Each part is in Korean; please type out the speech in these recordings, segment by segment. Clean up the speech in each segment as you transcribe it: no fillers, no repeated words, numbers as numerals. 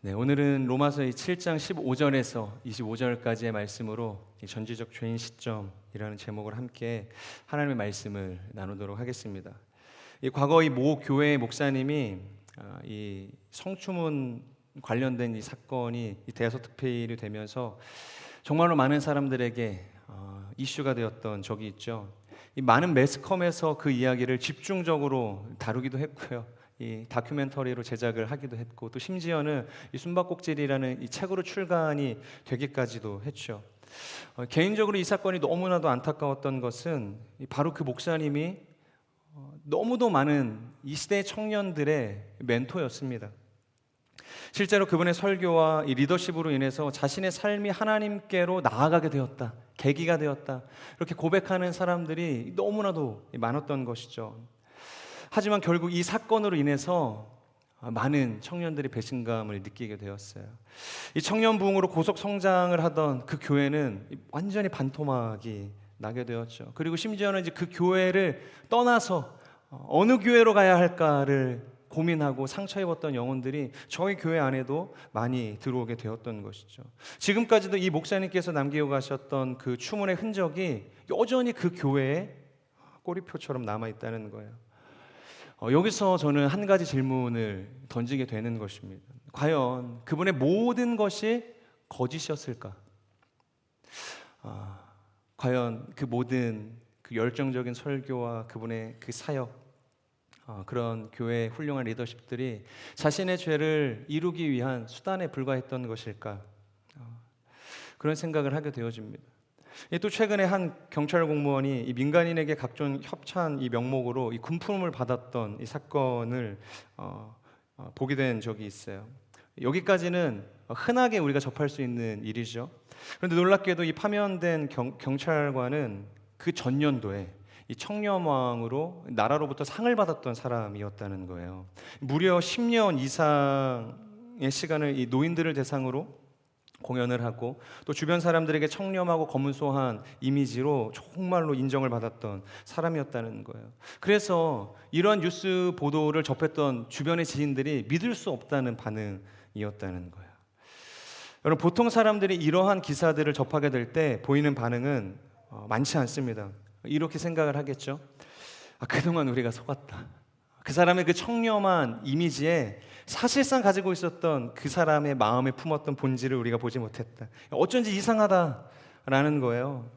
네, 오늘은 로마서 7장 15절에서 25절까지의 말씀으로 전지적 죄인 시점이라는 제목을 함께 하나님의 말씀을 나누도록 하겠습니다. 과거 이 모 교회 목사님이 이 성추문 관련된 이 사건이 대여섯 특필이 되면서 정말로 많은 사람들에게 이슈가 되었던 적이 있죠. 이 많은 매스컴에서 그 이야기를 집중적으로 다루기도 했고요. 이 다큐멘터리로 제작을 하기도 했고, 또 심지어는 이 숨바꼭질이라는 이 책으로 출간이 되기까지도 했죠. 개인적으로 이 사건이 너무나도 안타까웠던 것은 바로 그 목사님이 너무도 많은 이 시대 청년들의 멘토였습니다. 실제로 그분의 설교와 이 리더십으로 인해서 자신의 삶이 하나님께로 나아가게 되었다, 계기가 되었다, 이렇게 고백하는 사람들이 너무나도 많았던 것이죠. 하지만 결국 이 사건으로 인해서 많은 청년들이 배신감을 느끼게 되었어요. 이 청년 부흥으로 고속 성장을 하던 그 교회는 완전히 반토막이 나게 되었죠. 그리고 심지어는 이제 그 교회를 떠나서 어느 교회로 가야 할까를 고민하고 상처 입었던 영혼들이 저희 교회 안에도 많이 들어오게 되었던 것이죠. 지금까지도 이 목사님께서 남기고 가셨던 그 추문의 흔적이 여전히 그 교회에 꼬리표처럼 남아 있다는 거예요. 여기서 저는 한 가지 질문을 던지게 되는 것입니다. 과연 그분의 모든 것이 거짓이었을까? 과연 그 모든 그 열정적인 설교와 그분의 그 사역, 그런 교회의 훌륭한 리더십들이 자신의 죄를 이루기 위한 수단에 불과했던 것일까? 그런 생각을 하게 되어집니다. 또 최근에 한 경찰 공무원이 이 민간인에게 각종 협찬 이 명목으로 이 금품을 받았던 이 사건을 보게 된 적이 있어요. 여기까지는 흔하게 우리가 접할 수 있는 일이죠. 그런데 놀랍게도 이 파면된 경찰관은 그 전년도에 이 청렴왕으로 나라로부터 상을 받았던 사람이었다는 거예요. 무려 10년 이상의 시간을 이 노인들을 대상으로 공연을 하고, 또 주변 사람들에게 청렴하고 검소한 이미지로 정말로 인정을 받았던 사람이었다는 거예요. 그래서 이러한 뉴스 보도를 접했던 주변의 지인들이 믿을 수 없다는 반응이었다는 거예요. 여러분, 보통 사람들이 이러한 기사들을 접하게 될 때 보이는 반응은 많지 않습니다. 이렇게 생각을 하겠죠. 그동안 우리가 속았다. 그 사람의 그 청렴한 이미지에 사실상 가지고 있었던 그 사람의 마음에 품었던 본질을 우리가 보지 못했다. 어쩐지 이상하다라는 거예요.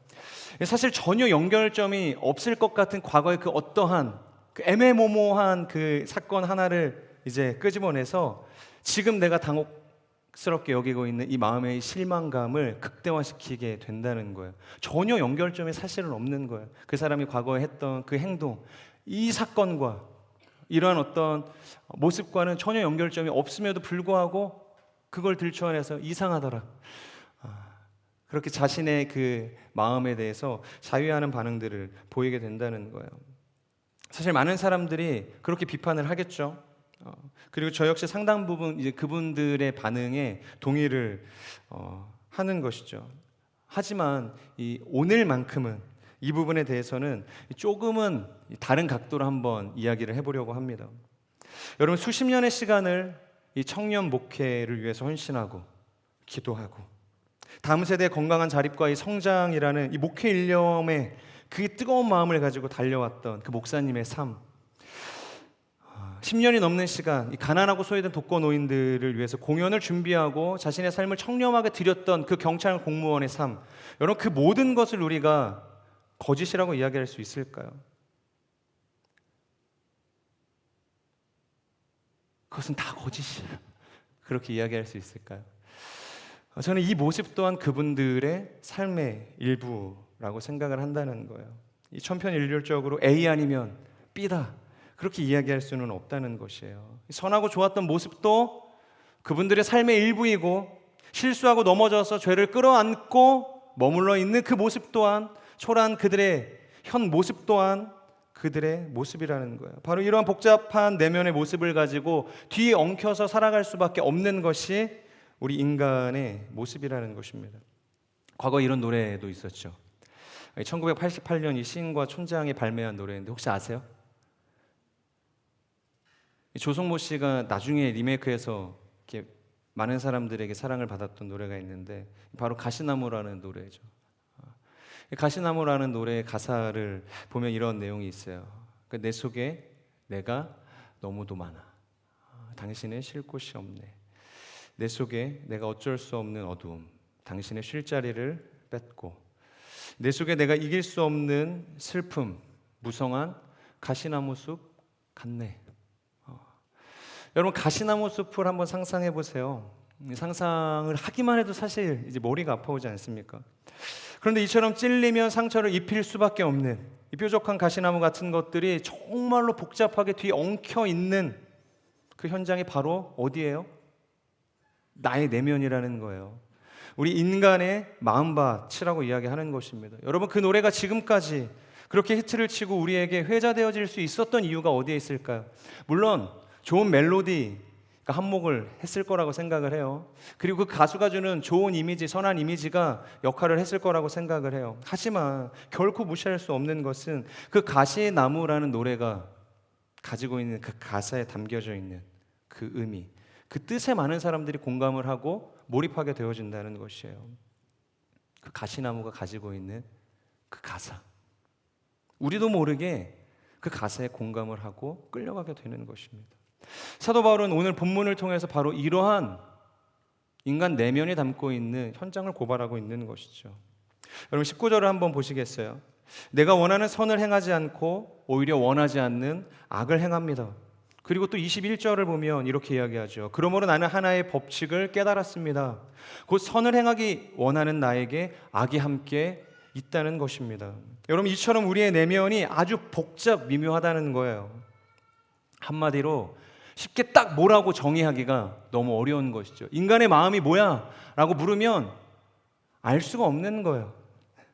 사실 전혀 연결점이 없을 것 같은 과거의 그 어떠한 그 애매모호한 그 사건 하나를 이제 끄집어내서 지금 내가 당혹스럽게 여기고 있는 이 마음의 실망감을 극대화시키게 된다는 거예요. 전혀 연결점이 사실은 없는 거예요. 그 사람이 과거에 했던 그 행동, 이 사건과 이러한 어떤 모습과는 전혀 연결점이 없음에도 불구하고 그걸 들춰내서 이상하더라, 그렇게 자신의 그 마음에 대해서 자유하는 반응들을 보이게 된다는 거예요. 사실 많은 사람들이 그렇게 비판을 하겠죠. 그리고 저 역시 상당 부분 이제 그분들의 반응에 동의를 하는 것이죠. 하지만 이 오늘만큼은 이 부분에 대해서는 조금은 다른 각도로 한번 이야기를 해보려고 합니다. 여러분, 수십 년의 시간을 이 청년 목회를 위해서 헌신하고 기도하고 다음 세대의 건강한 자립과 이 성장이라는 이 목회 일념의 그 뜨거운 마음을 가지고 달려왔던 그 목사님의 삶, 10년이 넘는 시간 이 가난하고 소외된 독거노인들을 위해서 공연을 준비하고 자신의 삶을 청렴하게 드렸던 그 경찰 공무원의 삶, 여러분, 그 모든 것을 우리가 거짓이라고 이야기할 수 있을까요? 그것은 다 거짓이야, 그렇게 이야기할 수 있을까요? 저는 이 모습 또한 그분들의 삶의 일부라고 생각을 한다는 거예요. 이 천편일률적으로 A 아니면 B다, 그렇게 이야기할 수는 없다는 것이에요. 선하고 좋았던 모습도 그분들의 삶의 일부이고, 실수하고 넘어져서 죄를 끌어안고 머물러 있는 그 모습 또한, 초라한 그들의 현 모습 또한 그들의 모습이라는 거예요. 바로 이러한 복잡한 내면의 모습을 가지고 뒤에 엉켜서 살아갈 수밖에 없는 것이 우리 인간의 모습이라는 것입니다. 과거 이런 노래도 있었죠. 1988년 이 시인과 촌장이 발매한 노래인데 혹시 아세요? 조성모 씨가 나중에 리메이크해서 이렇게 많은 사람들에게 사랑을 받았던 노래가 있는데 바로 가시나무라는 노래죠. 가시나무라는 노래의 가사를 보면 이런 내용이 있어요. 내 속에 내가 너무도 많아. 당신의 쉴 곳이 없네. 내 속에 내가 어쩔 수 없는 어두움. 당신의 쉴 자리를 뺏고 내 속에 내가 이길 수 없는 슬픔. 무성한 가시나무 숲 같네. 여러분 가시나무 숲을 한번 상상해 보세요. 상상을 하기만 해도 사실 이제 머리가 아파오지 않습니까? 그런데 이처럼 찔리면 상처를 입힐 수밖에 없는 이 뾰족한 가시나무 같은 것들이 정말로 복잡하게 뒤에 엉켜 있는 그 현장이 바로 어디예요? 나의 내면이라는 거예요. 우리 인간의 마음밭이라고 이야기하는 것입니다. 여러분 그 노래가 지금까지 그렇게 히트를 치고 우리에게 회자되어질 수 있었던 이유가 어디에 있을까요? 물론 좋은 멜로디 한몫을 했을 거라고 생각을 해요. 그리고 그 가수가 주는 좋은 이미지, 선한 이미지가 역할을 했을 거라고 생각을 해요. 하지만 결코 무시할 수 없는 것은 그 가시나무라는 노래가 가지고 있는 그 가사에 담겨져 있는 그 의미, 그 뜻에 많은 사람들이 공감을 하고 몰입하게 되어진다는 것이에요. 그 가시나무가 가지고 있는 그 가사, 우리도 모르게 그 가사에 공감을 하고 끌려가게 되는 것입니다. 사도 바울은 오늘 본문을 통해서 바로 이러한 인간 내면이 담고 있는 현장을 고발하고 있는 것이죠. 여러분 19절을 한번 보시겠어요? 내가 원하는 선을 행하지 않고 오히려 원하지 않는 악을 행합니다. 그리고 또 21절을 보면 이렇게 이야기하죠. 그러므로 나는 하나의 법칙을 깨달았습니다. 곧 선을 행하기 원하는 나에게 악이 함께 있다는 것입니다. 여러분 이처럼 우리의 내면이 아주 복잡 미묘하다는 거예요. 한마디로 쉽게 딱 뭐라고 정의하기가 너무 어려운 것이죠. 인간의 마음이 뭐야? 라고 물으면 알 수가 없는 거예요.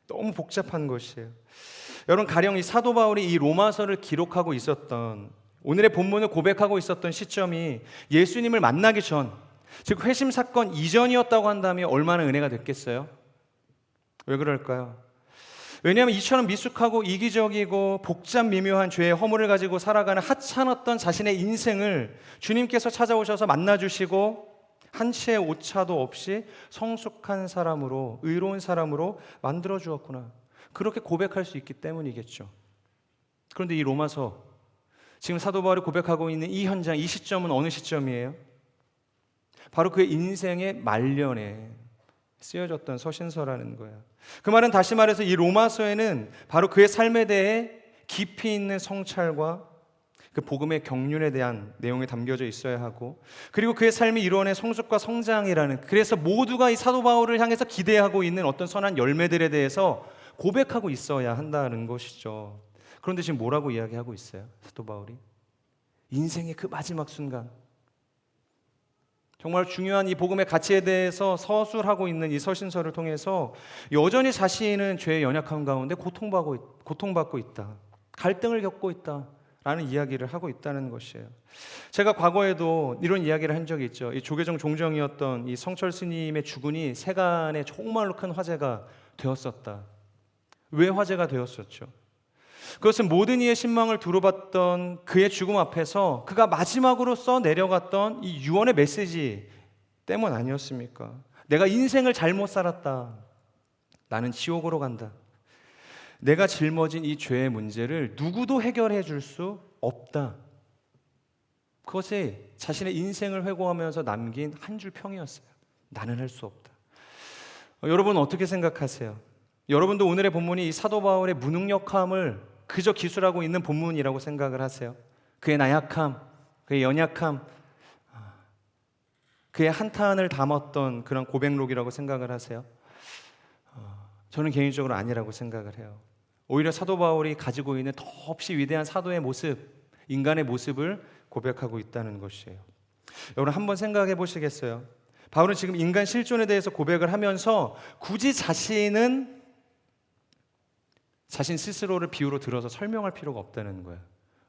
너무 복잡한 것이에요. 여러분 가령 이 사도 바울이 이 로마서를 기록하고 있었던, 오늘의 본문을 고백하고 있었던 시점이 예수님을 만나기 전, 즉 회심 사건 이전이었다고 한다면 얼마나 은혜가 됐겠어요? 왜 그럴까요? 왜냐하면 이처럼 미숙하고 이기적이고 복잡 미묘한 죄의 허물을 가지고 살아가는 하찮았던 자신의 인생을 주님께서 찾아오셔서 만나주시고 한치의 오차도 없이 성숙한 사람으로, 의로운 사람으로 만들어 주었구나, 그렇게 고백할 수 있기 때문이겠죠. 그런데 이 로마서, 지금 사도 바울이 고백하고 있는 이 현장, 이 시점은 어느 시점이에요? 바로 그의 인생의 말년에 쓰여졌던 서신서라는 거예요. 그 말은 다시 말해서 이 로마서에는 바로 그의 삶에 대해 깊이 있는 성찰과 그 복음의 경륜에 대한 내용이 담겨져 있어야 하고, 그리고 그의 삶이 이루어낸 성숙과 성장이라는, 그래서 모두가 이 사도 바울을 향해서 기대하고 있는 어떤 선한 열매들에 대해서 고백하고 있어야 한다는 것이죠. 그런데 지금 뭐라고 이야기하고 있어요? 사도 바울이 인생의 그 마지막 순간, 정말 중요한 이 복음의 가치에 대해서 서술하고 있는 이 서신서를 통해서 여전히 자신은 죄의 연약함 가운데 고통받고 있다, 갈등을 겪고 있다라는 이야기를 하고 있다는 것이에요. 제가 과거에도 이런 이야기를 한 적이 있죠. 이 조계종 종정이었던 이 성철 스님의 주군이 세간에 정말로 큰 화제가 되었었다. 왜 화제가 되었었죠? 그것은 모든 이의 신망을 두루봤던 그의 죽음 앞에서 그가 마지막으로 써 내려갔던 이 유언의 메시지 때문 아니었습니까? 내가 인생을 잘못 살았다. 나는 지옥으로 간다. 내가 짊어진 이 죄의 문제를 누구도 해결해 줄 수 없다. 그것이 자신의 인생을 회고하면서 남긴 한 줄 평이었어요. 나는 할 수 없다. 여러분 어떻게 생각하세요? 여러분도 오늘의 본문이 이 사도 바울의 무능력함을 그저 기술하고 있는 본문이라고 생각을 하세요? 그의 나약함, 그의 연약함, 그의 한탄을 담았던 그런 고백록이라고 생각을 하세요? 저는 개인적으로 아니라고 생각을 해요. 오히려 사도 바울이 가지고 있는 더없이 위대한 사도의 모습, 인간의 모습을 고백하고 있다는 것이에요. 여러분 한번 생각해 보시겠어요? 바울은 지금 인간 실존에 대해서 고백을 하면서 굳이 자신 스스로를 비유로 들어서 설명할 필요가 없다는 거예요.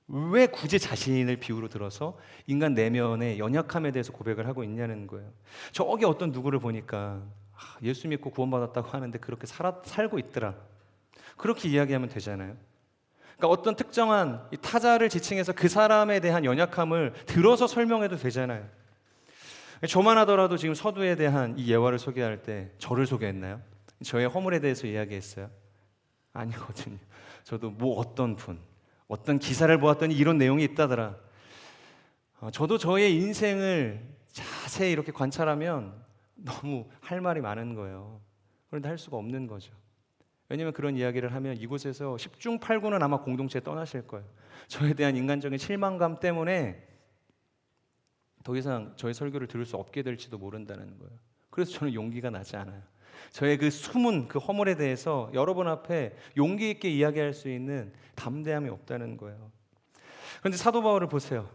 왜 굳이 자신을 비유로 들어서 인간 내면의 연약함에 대해서 고백을 하고 있냐는 거예요. 저기 어떤 누구를 보니까 예수 믿고 구원받았다고 하는데 그렇게 살고 있더라, 그렇게 이야기하면 되잖아요. 그러니까 어떤 특정한 타자를 지칭해서 그 사람에 대한 연약함을 들어서 설명해도 되잖아요. 저만 하더라도 지금 서두에 대한 이 예화를 소개할 때 저를 소개했나요? 저의 허물에 대해서 이야기했어요? 아니거든요. 저도 뭐 어떤 기사를 보았더니 이런 내용이 있다더라. 저도 저의 인생을 자세히 이렇게 관찰하면 너무 할 말이 많은 거예요. 그런데 할 수가 없는 거죠. 왜냐하면 그런 이야기를 하면 이곳에서 10중 8구는 아마 공동체에 떠나실 거예요. 저에 대한 인간적인 실망감 때문에 더 이상 저의 설교를 들을 수 없게 될지도 모른다는 거예요. 그래서 저는 용기가 나지 않아요. 저의 그 숨은 그 허물에 대해서 여러분 앞에 용기 있게 이야기할 수 있는 담대함이 없다는 거예요. 그런데 사도 바울을 보세요.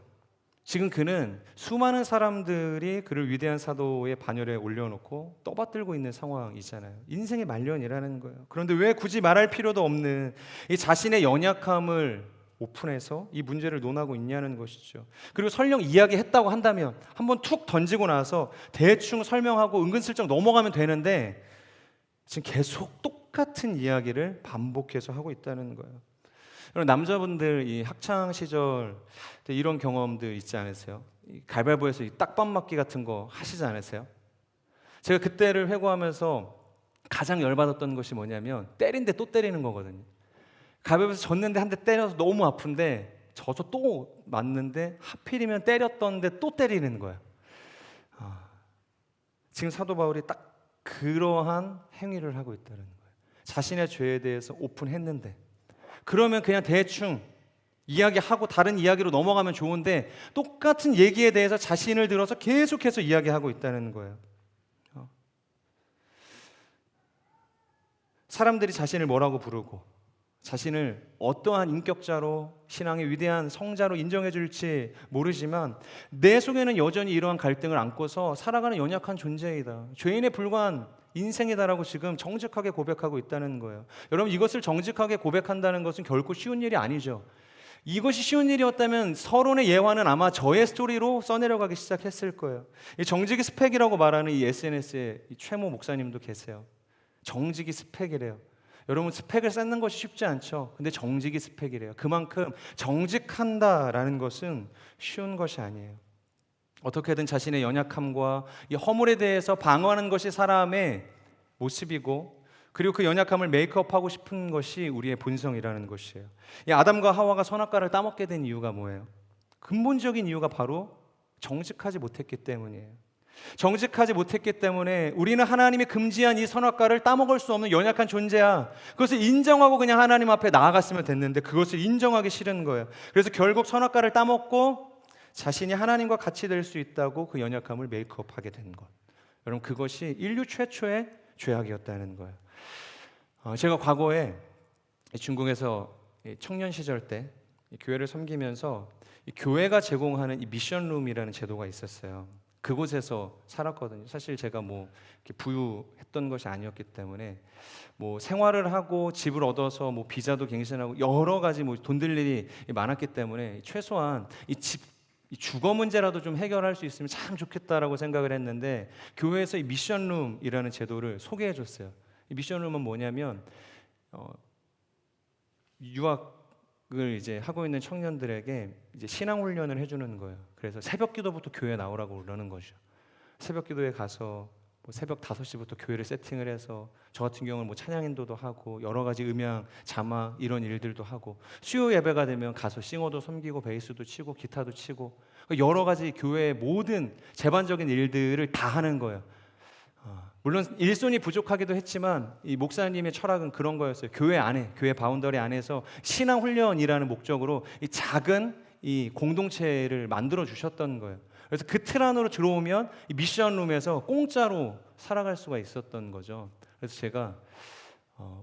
지금 그는 수많은 사람들이 그를 위대한 사도의 반열에 올려놓고 떠받들고 있는 상황이잖아요. 인생의 말년이라는 거예요. 그런데 왜 굳이 말할 필요도 없는 이 자신의 연약함을 오픈해서 이 문제를 논하고 있냐는 것이죠. 그리고 설령 이야기했다고 한다면 한번 툭 던지고 나서 대충 설명하고 은근슬쩍 넘어가면 되는데 지금 계속 똑같은 이야기를 반복해서 하고 있다는 거예요. 여러분, 남자분들 이 학창 시절 때 이런 경험들 있지 않으세요? 가위바위보에서 이 딱밤 맞기 같은 거 하시지 않으세요? 제가 그때를 회고하면서 가장 열받았던 것이 뭐냐면 때린데 또 때리는 거거든요. 가위바위보에서 졌는데 한 대 때려서 너무 아픈데 져서 또 맞는데 하필이면 때렸던데 또 때리는 거야. 지금 사도 바울이 딱 그러한 행위를 하고 있다는 거예요. 자신의 죄에 대해서 오픈했는데 그러면 그냥 대충 이야기하고 다른 이야기로 넘어가면 좋은데 똑같은 얘기에 대해서 자신을 들어서 계속해서 이야기하고 있다는 거예요. 사람들이 자신을 뭐라고 부르고 자신을 어떠한 인격자로 신앙의 위대한 성자로 인정해 줄지 모르지만 내 속에는 여전히 이러한 갈등을 안고서 살아가는 연약한 존재이다. 죄인에 불과한 인생이다라고 지금 정직하게 고백하고 있다는 거예요. 여러분, 이것을 정직하게 고백한다는 것은 결코 쉬운 일이 아니죠. 이것이 쉬운 일이었다면 서론의 예화는 아마 저의 스토리로 써내려가기 시작했을 거예요. 이 정직이 스펙이라고 말하는 이 SNS에 이 최모 목사님도 계세요. 정직이 스펙이래요. 여러분, 스펙을 쌓는 것이 쉽지 않죠. 근데 정직이 스펙이래요. 그만큼 정직한다라는 것은 쉬운 것이 아니에요. 어떻게든 자신의 연약함과 이 허물에 대해서 방어하는 것이 사람의 모습이고, 그리고 그 연약함을 메이크업하고 싶은 것이 우리의 본성이라는 것이에요. 이 아담과 하와가 선악과를 따먹게 된 이유가 뭐예요? 근본적인 이유가 바로 정직하지 못했기 때문이에요. 정직하지 못했기 때문에 우리는 하나님이 금지한 이 선악과를 따먹을 수 없는 연약한 존재야. 그것을 인정하고 그냥 하나님 앞에 나아갔으면 됐는데 그것을 인정하기 싫은 거예요. 그래서 결국 선악과를 따먹고 자신이 하나님과 같이 될 수 있다고 그 연약함을 메이크업하게 된 것. 여러분, 그것이 인류 최초의 죄악이었다는 거예요. 제가 과거에 중국에서 청년 시절 때 교회를 섬기면서 교회가 제공하는 이 미션룸이라는 제도가 있었어요. 그곳에서 살았거든요. 사실 제가 뭐 이렇게 부유했던 것이 아니었기 때문에 뭐 생활을 하고 집을 얻어서 뭐 비자도 갱신하고 여러 가지 뭐 돈 들 일이 많았기 때문에 최소한 이 주거 문제라도 좀 해결할 수 있으면 참 좋겠다라고 생각을 했는데 교회에서 이 미션룸이라는 제도를 소개해 줬어요. 이 미션룸은 뭐냐면 유학을 이제 하고 있는 청년들에게 이제 신앙 훈련을 해주는 거예요. 그래서 새벽 기도부터 교회에 나오라고 그러는 거죠. 새벽 기도에 가서 뭐 새벽 5시부터 교회를 세팅을 해서 저 같은 경우는 뭐 찬양 인도도 하고 여러 가지 음향, 자막 이런 일들도 하고 수요 예배가 되면 가서 싱어도 섬기고 베이스도 치고 기타도 치고 여러 가지 교회의 모든 제반적인 일들을 다 하는 거예요. 물론 일손이 부족하기도 했지만 이 목사님의 철학은 그런 거였어요. 교회 안에, 교회 바운더리 안에서 신앙 훈련이라는 목적으로 이 작은 이 공동체를 만들어 주셨던 거예요. 그래서 그 틀 안으로 들어오면 이 미션룸에서 공짜로 살아갈 수가 있었던 거죠. 그래서 제가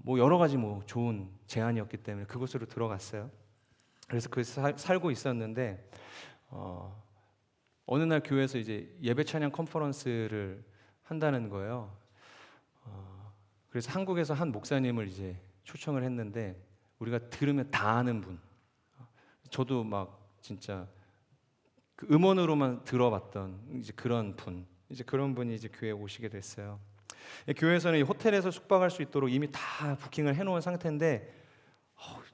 뭐 여러 가지 뭐 좋은 제안이었기 때문에 그곳으로 들어갔어요. 그래서 거기서 살고 있었는데 어느 날 교회에서 이제 예배 찬양 컨퍼런스를 한다는 거예요. 그래서 한국에서 한 목사님을 이제 초청을 했는데 우리가 들으면 다 아는 분. 저도 막 진짜 그 음원으로만 들어봤던 이제 그런 분, 이제 그런 분이 이제 교회에 오시게 됐어요. 교회에서는 호텔에서 숙박할 수 있도록 이미 다 부킹을 해놓은 상태인데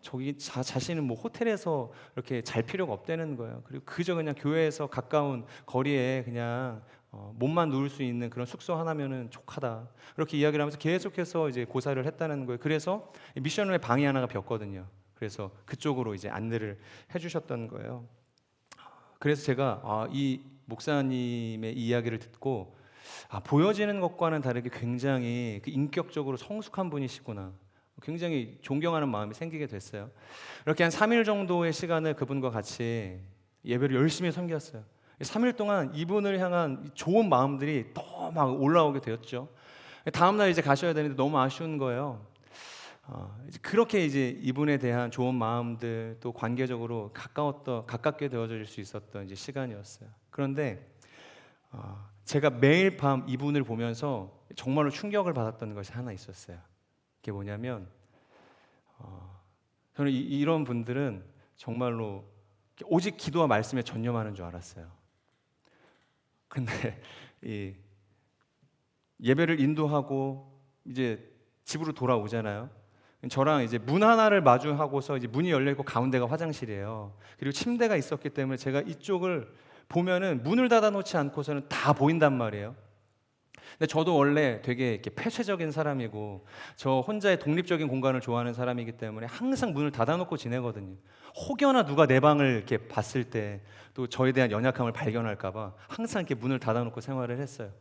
저기 자신은 뭐 호텔에서 이렇게 잘 필요가 없다는 거예요. 그리고 그저 그냥 교회에서 가까운 거리에 그냥 몸만 누울 수 있는 그런 숙소 하나면은 족하다. 그렇게 이야기를 하면서 계속해서 이제 고사를 했다는 거예요. 그래서 미션룸에 방이 하나가 비었거든요. 그래서 그쪽으로 이제 안내를 해주셨던 거예요. 그래서 제가 이 목사님의 이야기를 듣고 보여지는 것과는 다르게 굉장히 그 인격적으로 성숙한 분이시구나. 굉장히 존경하는 마음이 생기게 됐어요. 이렇게 한 3일 정도의 시간을 그분과 같이 예배를 열심히 섬겼어요. 3일 동안 이분을 향한 좋은 마음들이 더 막 올라오게 되었죠. 다음날 이제 가셔야 되는데 너무 아쉬운 거예요. 그렇게 이제 이분에 대한 좋은 마음들 또 관계적으로 가깝게 되어질 수 있었던 이제 시간이었어요. 그런데 제가 매일 밤 이분을 보면서 정말로 충격을 받았던 것이 하나 있었어요. 그게 뭐냐면 저는 이런 분들은 정말로 오직 기도와 말씀에 전념하는 줄 알았어요. 근데 이 예배를 인도하고 이제 집으로 돌아오잖아요. 저랑 이제 문 하나를 마주하고서 이제 문이 열려 있고 가운데가 화장실이에요. 그리고 침대가 있었기 때문에 제가 이쪽을 보면은 문을 닫아 놓지 않고서는 다 보인단 말이에요. 근데 저도 원래 되게 이렇게 폐쇄적인 사람이고 저 혼자의 독립적인 공간을 좋아하는 사람이기 때문에 항상 문을 닫아놓고 지내거든요. 혹여나 누가 내 방을 이렇게 봤을 때 또 저에 대한 연약함을 발견할까봐 항상 이렇게 문을 닫아놓고 생활을 했어요.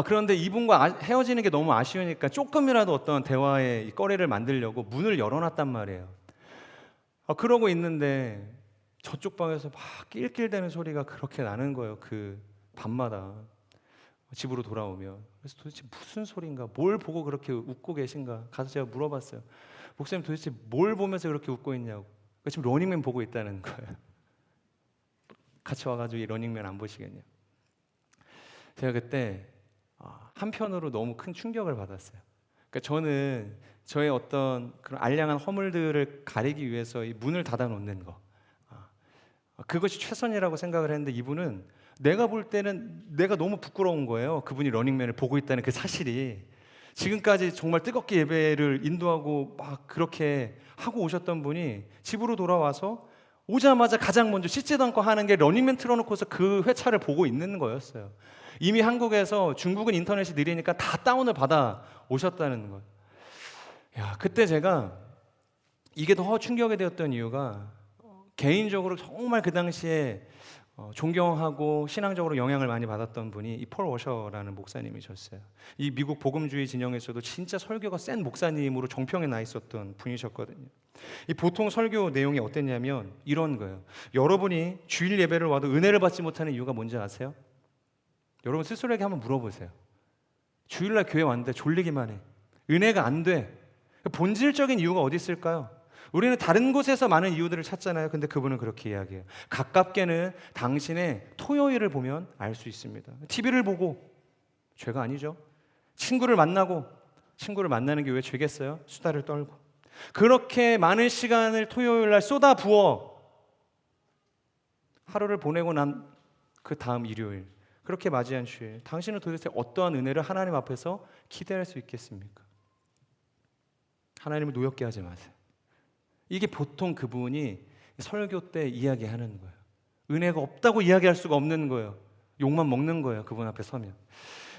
그런데 이분과 헤어지는 게 너무 아쉬우니까 조금이라도 어떤 대화의 거리를 만들려고 문을 열어놨단 말이에요. 그러고 있는데 저쪽 방에서 막 낄낄대는 소리가 그렇게 나는 거예요. 그 밤마다. 집으로 돌아오면. 그래서 도대체 무슨 소린가? 뭘 보고 그렇게 웃고 계신가? 가서 제가 물어봤어요. 목사님 도대체 뭘 보면서 그렇게 웃고 있냐고. 지금 러닝맨 보고 있다는 거예요. 같이 와가지고 이 러닝맨 안 보시겠냐? 제가 그때 한편으로 너무 큰 충격을 받았어요. 그러니까 저는 저의 어떤 그런 알량한 허물들을 가리기 위해서 이 문을 닫아 놓는 거, 그것이 최선이라고 생각을 했는데 이분은 내가 볼 때는 내가 너무 부끄러운 거예요. 그분이 러닝맨을 보고 있다는 그 사실이. 지금까지 정말 뜨겁게 예배를 인도하고 막 그렇게 하고 오셨던 분이 집으로 돌아와서 오자마자 가장 먼저 씻지도 않고 하는 게 러닝맨 틀어놓고서 그 회차를 보고 있는 거였어요. 이미 한국에서 중국은 인터넷이 느리니까 다 다운을 받아 오셨다는 거예요. 그때 제가 이게 더 충격이 되었던 이유가 개인적으로 정말 그 당시에 존경하고 신앙적으로 영향을 많이 받았던 분이 이 폴 워셔라는 목사님이셨어요. 이 미국 복음주의 진영에서도 진짜 설교가 센 목사님으로 정평에 나 있었던 분이셨거든요. 이 보통 설교 내용이 어땠냐면 이런 거예요. 여러분이 주일 예배를 와도 은혜를 받지 못하는 이유가 뭔지 아세요? 여러분 스스로에게 한번 물어보세요. 주일날 교회 왔는데 졸리기만 해. 은혜가 안 돼. 본질적인 이유가 어디 있을까요? 우리는 다른 곳에서 많은 이유들을 찾잖아요. 근데 그분은 그렇게 이야기해요. 가깝게는 당신의 토요일을 보면 알 수 있습니다. TV를 보고 죄가 아니죠. 친구를 만나는 게 왜 죄겠어요? 수다를 떨고. 그렇게 많은 시간을 토요일 날 쏟아 부어 하루를 보내고 난 그 다음 일요일, 그렇게 맞이한 주일, 당신은 도대체 어떠한 은혜를 하나님 앞에서 기대할 수 있겠습니까? 하나님을 노엽게 하지 마세요. 이게 보통 그분이 설교 때 이야기하는 거예요. 은혜가 없다고 이야기할 수가 없는 거예요. 욕만 먹는 거예요. 그분 앞에 서면.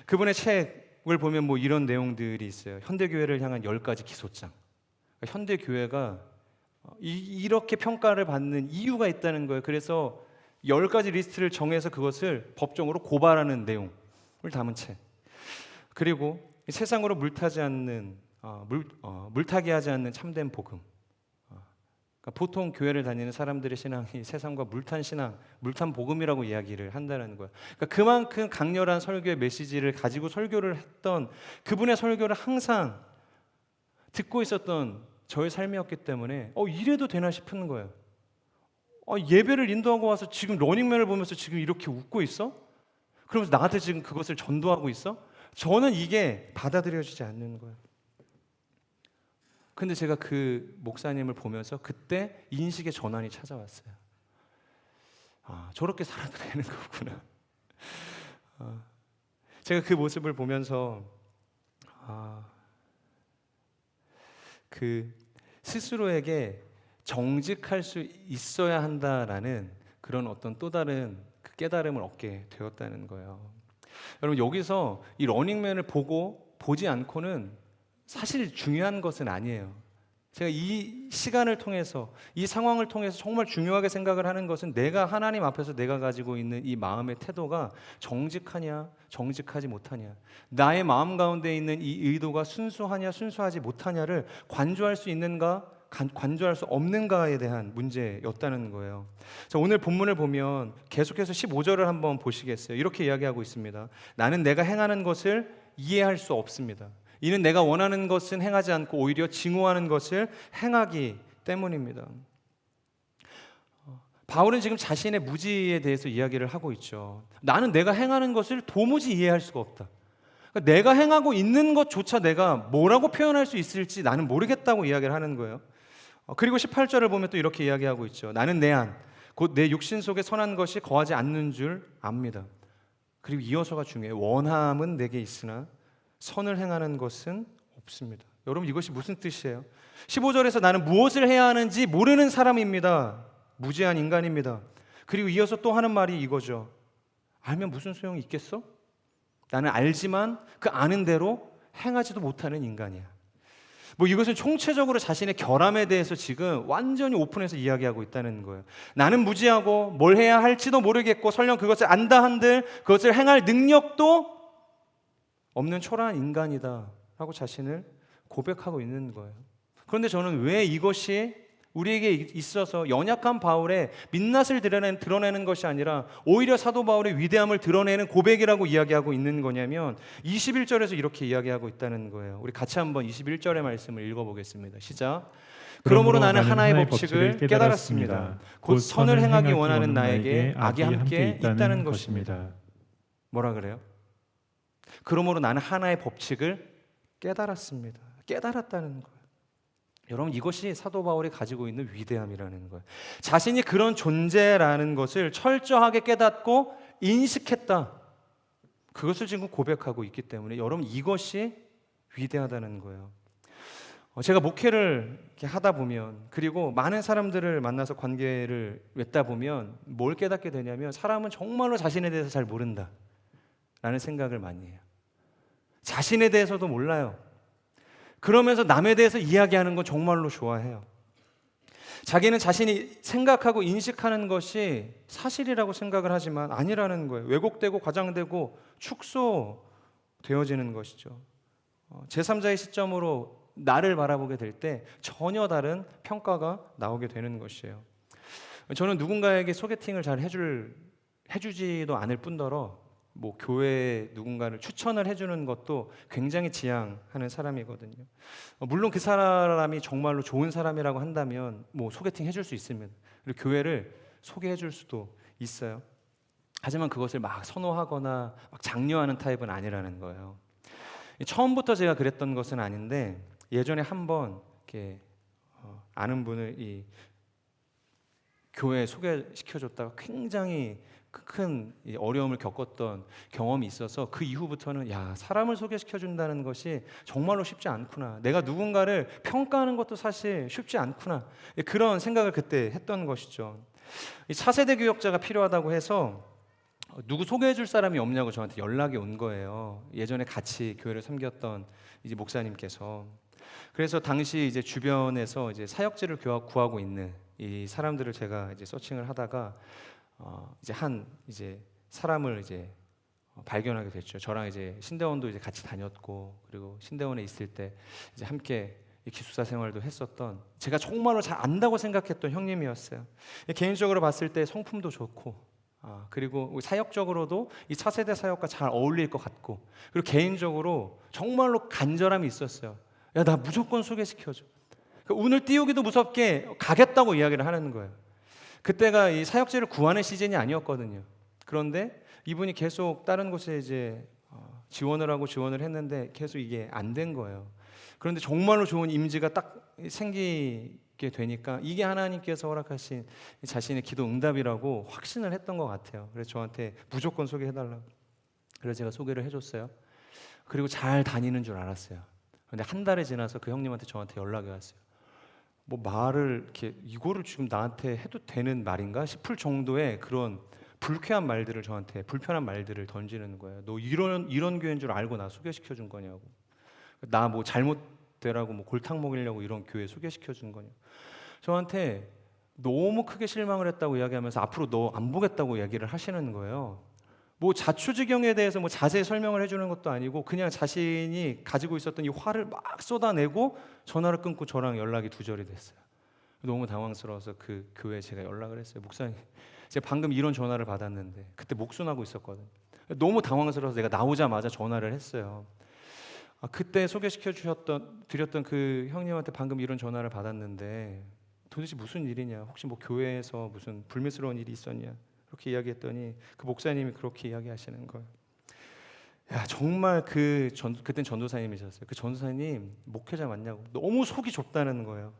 그분의 책을 보면 뭐 이런 내용들이 있어요. 현대교회를 향한 10가지 기소장. 그러니까 현대교회가 이렇게 평가를 받는 이유가 있다는 거예요. 그래서 10가지 리스트를 정해서 그것을 법정으로 고발하는 내용을 담은 책. 그리고 세상으로 물타기 하지 않는 참된 복음. 그러니까 보통 교회를 다니는 사람들의 신앙이 세상과 물탄 신앙, 물탄 복음이라고 이야기를 한다는 거예요. 그러니까 그만큼 강렬한 설교의 메시지를 가지고 설교를 했던 그분의 설교를 항상 듣고 있었던 저의 삶이었기 때문에 이래도 되나 싶은 거예요. 예배를 인도하고 와서 지금 러닝맨을 보면서 지금 이렇게 웃고 있어? 그러면서 나한테 지금 그것을 전도하고 있어? 저는 이게 받아들여지지 않는 거예요. 근데 제가 그 목사님을 보면서 그때 인식의 전환이 찾아왔어요. 저렇게 살아도 되는 거구나. 제가 그 모습을 보면서 그 스스로에게 정직할 수 있어야 한다라는 그런 어떤 또 다른 그 깨달음을 얻게 되었다는 거예요. 여러분 여기서 이 러닝맨을 보지 않고는 사실 중요한 것은 아니에요. 제가 이 시간을 통해서 이 상황을 통해서 정말 중요하게 생각을 하는 것은 내가 하나님 앞에서 내가 가지고 있는 이 마음의 태도가 정직하냐 정직하지 못하냐, 나의 마음 가운데 있는 이 의도가 순수하냐 순수하지 못하냐를 관조할 수 있는가 관조할 수 없는가에 대한 문제였다는 거예요. 자, 오늘 본문을 보면 계속해서 15절을 한번 보시겠어요? 이렇게 이야기하고 있습니다. 나는 내가 행하는 것을 이해할 수 없습니다. 이는 내가 원하는 것은 행하지 않고 오히려 증오하는 것을 행하기 때문입니다. 바울은 지금 자신의 무지에 대해서 이야기를 하고 있죠. 나는 내가 행하는 것을 도무지 이해할 수가 없다. 그러니까 내가 행하고 있는 것조차 내가 뭐라고 표현할 수 있을지 나는 모르겠다고 이야기를 하는 거예요. 그리고 18절을 보면 또 이렇게 이야기하고 있죠. 나는 내 안, 곧 내 육신 속에 선한 것이 거하지 않는 줄 압니다. 그리고 이어서가 중요해요. 원함은 내게 있으나 선을 행하는 것은 없습니다. 여러분 이것이 무슨 뜻이에요? 15절에서 나는 무엇을 해야 하는지 모르는 사람입니다. 무지한 인간입니다. 그리고 이어서 또 하는 말이 이거죠. 알면 무슨 소용이 있겠어? 나는 알지만 그 아는 대로 행하지도 못하는 인간이야. 뭐 이것은 총체적으로 자신의 결함에 대해서 지금 완전히 오픈해서 이야기하고 있다는 거예요. 나는 무지하고 뭘 해야 할지도 모르겠고 설령 그것을 안다 한들 그것을 행할 능력도 없는 초라한 인간이다 라고 자신을 고백하고 있는 거예요. 그런데 저는 왜 이것이 우리에게 있어서 연약한 바울의 민낯을 드러내는 것이 아니라 오히려 사도 바울의 위대함을 드러내는 고백이라고 이야기하고 있는 거냐면 21절에서 이렇게 이야기하고 있다는 거예요. 우리 같이 한번 21절의 말씀을 읽어보겠습니다. 시작. 그러므로 나는 하나의 법칙을 깨달았습니다. 곧 선을 행하기 원하는 나에게 악이 함께 있다는 것입니다. 뭐라 그래요? 그러므로 나는 하나의 법칙을 깨달았습니다. 깨달았다는 거예요. 여러분 이것이 사도 바울이 가지고 있는 위대함이라는 거예요. 자신이 그런 존재라는 것을 철저하게 깨닫고 인식했다. 그것을 지금 고백하고 있기 때문에 여러분 이것이 위대하다는 거예요. 제가 목회를 이렇게 하다 보면 그리고 많은 사람들을 만나서 관계를 맺다 보면 뭘 깨닫게 되냐면 사람은 정말로 자신에 대해서 잘 모른다 라는 생각을 많이 해요. 자신에 대해서도 몰라요. 그러면서 남에 대해서 이야기하는 건 정말로 좋아해요. 자기는 자신이 생각하고 인식하는 것이 사실이라고 생각을 하지만 아니라는 거예요. 왜곡되고 과장되고 축소되어지는 것이죠. 제3자의 시점으로 나를 바라보게 될 때 전혀 다른 평가가 나오게 되는 것이에요. 저는 누군가에게 소개팅을 잘 해주지도 않을 뿐더러 뭐 교회에 누군가를 추천을 해주는 것도 굉장히 지향하는 사람이거든요. 물론 그 사람이 정말로 좋은 사람이라고 한다면 뭐 소개팅 해줄 수 있습니다. 그리고 교회를 소개해줄 수도 있어요. 하지만 그것을 막 선호하거나 막 장려하는 타입은 아니라는 거예요. 처음부터 제가 그랬던 것은 아닌데 예전에 한번 이렇게 아는 분을 이 교회에 소개시켜줬다가 굉장히 큰 어려움을 겪었던 경험이 있어서 그 이후부터는 사람을 소개시켜준다는 것이 정말로 쉽지 않구나. 내가 누군가를 평가하는 것도 사실 쉽지 않구나. 그런 생각을 그때 했던 것이죠. 차세대 교역자가 필요하다고 해서 누구 소개해줄 사람이 없냐고 저한테 연락이 온 거예요. 예전에 같이 교회를 섬겼던 이제 목사님께서. 그래서 당시 이제 주변에서 이제 사역지를 구하고 있는 이 사람들을 제가 이제 서칭을 하다가 이제 사람을 이제 발견하게 됐죠. 저랑 이제 신대원도 이제 같이 다녔고 그리고 신대원에 있을 때 이제 함께 기숙사 생활도 했었던 제가 정말로 잘 안다고 생각했던 형님이었어요. 개인적으로 봤을 때 성품도 좋고 그리고 사역적으로도 이 차세대 사역과 잘 어울릴 것 같고 그리고 개인적으로 정말로 간절함이 있었어요. 나 무조건 소개시켜줘. 운을 띄우기도 무섭게 가겠다고 이야기를 하는 거예요. 그때가 이 사역지를 구하는 시즌이 아니었거든요. 그런데 이분이 계속 다른 곳에 이제 지원을 했는데 계속 이게 안 된 거예요. 그런데 정말로 좋은 임지가 딱 생기게 되니까 이게 하나님께서 허락하신 자신의 기도 응답이라고 확신을 했던 것 같아요. 그래서 저한테 무조건 소개해달라고. 그래서 제가 소개를 해줬어요. 그리고 잘 다니는 줄 알았어요. 그런데 한 달이 지나서 그 형님한테 저한테 연락이 왔어요. 뭐 말을 이렇게 이거를 지금 나한테 해도 되는 말인가 싶을 정도의 그런 불쾌한 말들을 저한테 불편한 말들을 던지는 거예요. 너 이런 교회인 줄 알고 나 소개시켜 준 거냐고. 나 뭐 잘못되라고 뭐 골탕 먹이려고 이런 교회 소개시켜 준 거냐. 저한테 너무 크게 실망을 했다고 이야기하면서 앞으로 너 안 보겠다고 얘기를 하시는 거예요. 뭐 자초지경에 대해서 뭐 자세히 설명을 해주는 것도 아니고 그냥 자신이 가지고 있었던 이 화를 막 쏟아내고 전화를 끊고 저랑 연락이 두절이 됐어요. 너무 당황스러워서 그 교회에 제가 연락을 했어요. 목사님, 제가 방금 이런 전화를 받았는데 그때 목순하고 있었거든요. 너무 당황스러워서 내가 나오자마자 전화를 했어요. 그때 소개시켜 드렸던 그 형님한테 방금 이런 전화를 받았는데 도대체 무슨 일이냐? 혹시 뭐 교회에서 무슨 불미스러운 일이 있었냐? 그렇게 이야기했더니 그 목사님이 그렇게 이야기하시는 거예요. 야, 정말 그땐 전도사님이셨어요. 그 전도사님 목회자 맞냐고 너무 속이 좁다는 거예요.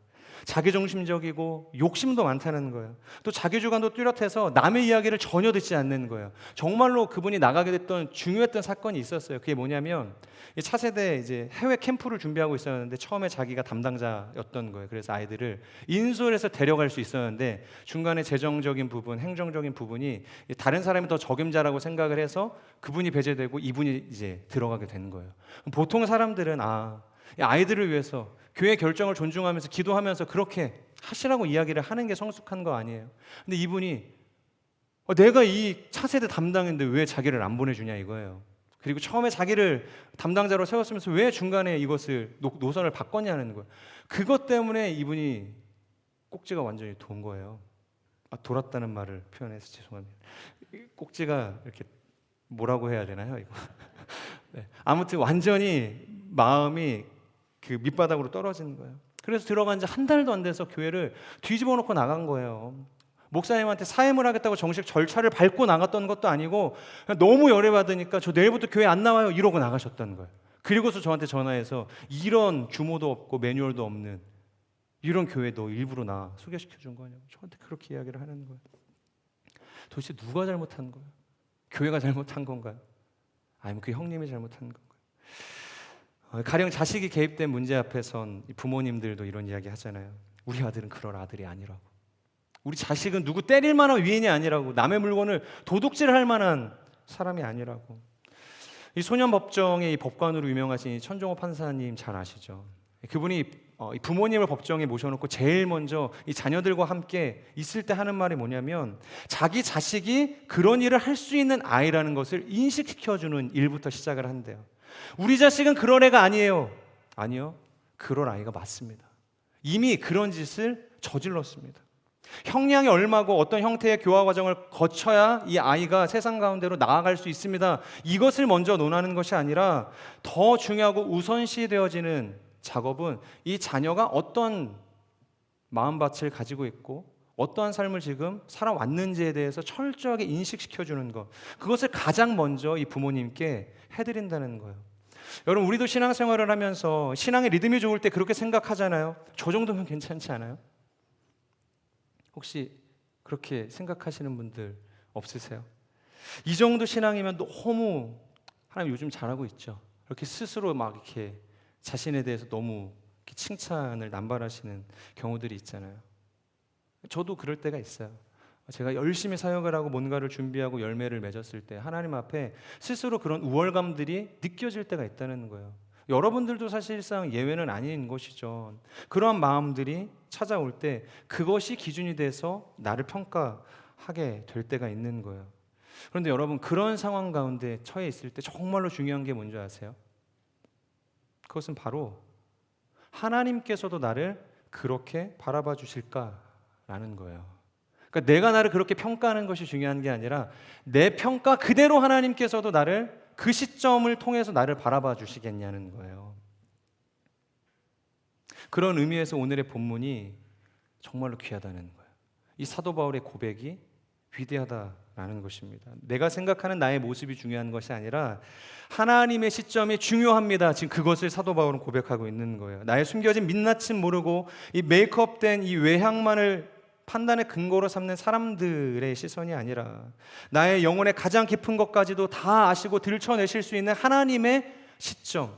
자기중심적이고 욕심도 많다는 거예요. 또 자기주관도 뚜렷해서 남의 이야기를 전혀 듣지 않는 거예요. 정말로 그분이 나가게 됐던 중요했던 사건이 있었어요. 그게 뭐냐면 차세대 이제 해외 캠프를 준비하고 있었는데 처음에 자기가 담당자였던 거예요. 그래서 아이들을 인솔해서 데려갈 수 있었는데 중간에 재정적인 부분, 행정적인 부분이 다른 사람이 더 적임자라고 생각을 해서 그분이 배제되고 이분이 이제 들어가게 된 거예요. 보통 사람들은 아이들을 위해서 교회 결정을 존중하면서 기도하면서 그렇게 하시라고 이야기를 하는 게 성숙한 거 아니에요. 근데 이분이 내가 이 차세대 담당인데 왜 자기를 안 보내주냐 이거예요. 그리고 처음에 자기를 담당자로 세웠으면서 왜 중간에 이것을 노선을 바꿨냐는 거예요. 그것 때문에 이분이 꼭지가 완전히 돈 거예요. 돌았다는 말을 표현해서 죄송합니다. 꼭지가 이렇게 뭐라고 해야 되나요 이거? 네. 아무튼 완전히 마음이 그 밑바닥으로 떨어지는 거예요. 그래서 들어간 지 한 달도 안 돼서 교회를 뒤집어 놓고 나간 거예요. 목사님한테 사임을 하겠다고 정식 절차를 밟고 나갔던 것도 아니고 너무 열애받으니까 저 내일부터 교회 안 나와요 이러고 나가셨던 거예요. 그리고서 저한테 전화해서 이런 규모도 없고 매뉴얼도 없는 이런 교회 너 일부러 나 소개시켜 준 거냐고 저한테 그렇게 이야기를 하는 거예요. 도대체 누가 잘못한 거예요? 교회가 잘못한 건가요? 아니면 그 형님이 잘못한 건가요? 가령 자식이 개입된 문제 앞에선 부모님들도 이런 이야기 하잖아요. 우리 아들은 그럴 아들이 아니라고. 우리 자식은 누구 때릴 만한 위인이 아니라고. 남의 물건을 도둑질할 만한 사람이 아니라고. 이 소년법정의 이 법관으로 유명하신 천종호 판사님 잘 아시죠? 그분이 부모님을 법정에 모셔놓고 제일 먼저 이 자녀들과 함께 있을 때 하는 말이 뭐냐면 자기 자식이 그런 일을 할 수 있는 아이라는 것을 인식시켜주는 일부터 시작을 한대요. 우리 자식은 그런 애가 아니에요. 아니요, 그럴 아이가 맞습니다. 이미 그런 짓을 저질렀습니다. 형량이 얼마고 어떤 형태의 교화 과정을 거쳐야 이 아이가 세상 가운데로 나아갈 수 있습니다. 이것을 먼저 논하는 것이 아니라 더 중요하고 우선시 되어지는 작업은 이 자녀가 어떤 마음밭을 가지고 있고 어떠한 삶을 지금 살아왔는지에 대해서 철저하게 인식시켜주는 것, 그것을 가장 먼저 이 부모님께 해드린다는 거예요. 여러분, 우리도 신앙생활을 하면서 신앙의 리듬이 좋을 때 그렇게 생각하잖아요. 저 정도면 괜찮지 않아요? 혹시 그렇게 생각하시는 분들 없으세요? 이 정도 신앙이면 너무 하나님 요즘 잘하고 있죠. 이렇게 스스로 막 이렇게 자신에 대해서 너무 이렇게 칭찬을 남발하시는 경우들이 있잖아요. 저도 그럴 때가 있어요. 제가 열심히 사역을 하고 뭔가를 준비하고 열매를 맺었을 때 하나님 앞에 스스로 그런 우월감들이 느껴질 때가 있다는 거예요. 여러분들도 사실상 예외는 아닌 것이죠. 그러한 마음들이 찾아올 때 그것이 기준이 돼서 나를 평가하게 될 때가 있는 거예요. 그런데 여러분, 그런 상황 가운데 처해 있을 때 정말로 중요한 게 뭔지 아세요? 그것은 바로 하나님께서도 나를 그렇게 바라봐 주실까라는 거예요. 그러니까 내가 나를 그렇게 평가하는 것이 중요한 게 아니라 내 평가 그대로 하나님께서도 나를 그 시점을 통해서 나를 바라봐 주시겠냐는 거예요. 그런 의미에서 오늘의 본문이 정말로 귀하다는 거예요. 이 사도 바울의 고백이 위대하다라는 것입니다. 내가 생각하는 나의 모습이 중요한 것이 아니라 하나님의 시점이 중요합니다. 지금 그것을 사도 바울은 고백하고 있는 거예요. 나의 숨겨진 민낯은 모르고 이 메이크업된 이 외향만을 판단의 근거로 삼는 사람들의 시선이 아니라 나의 영혼의 가장 깊은 것까지도 다 아시고 들춰내실 수 있는 하나님의 시점,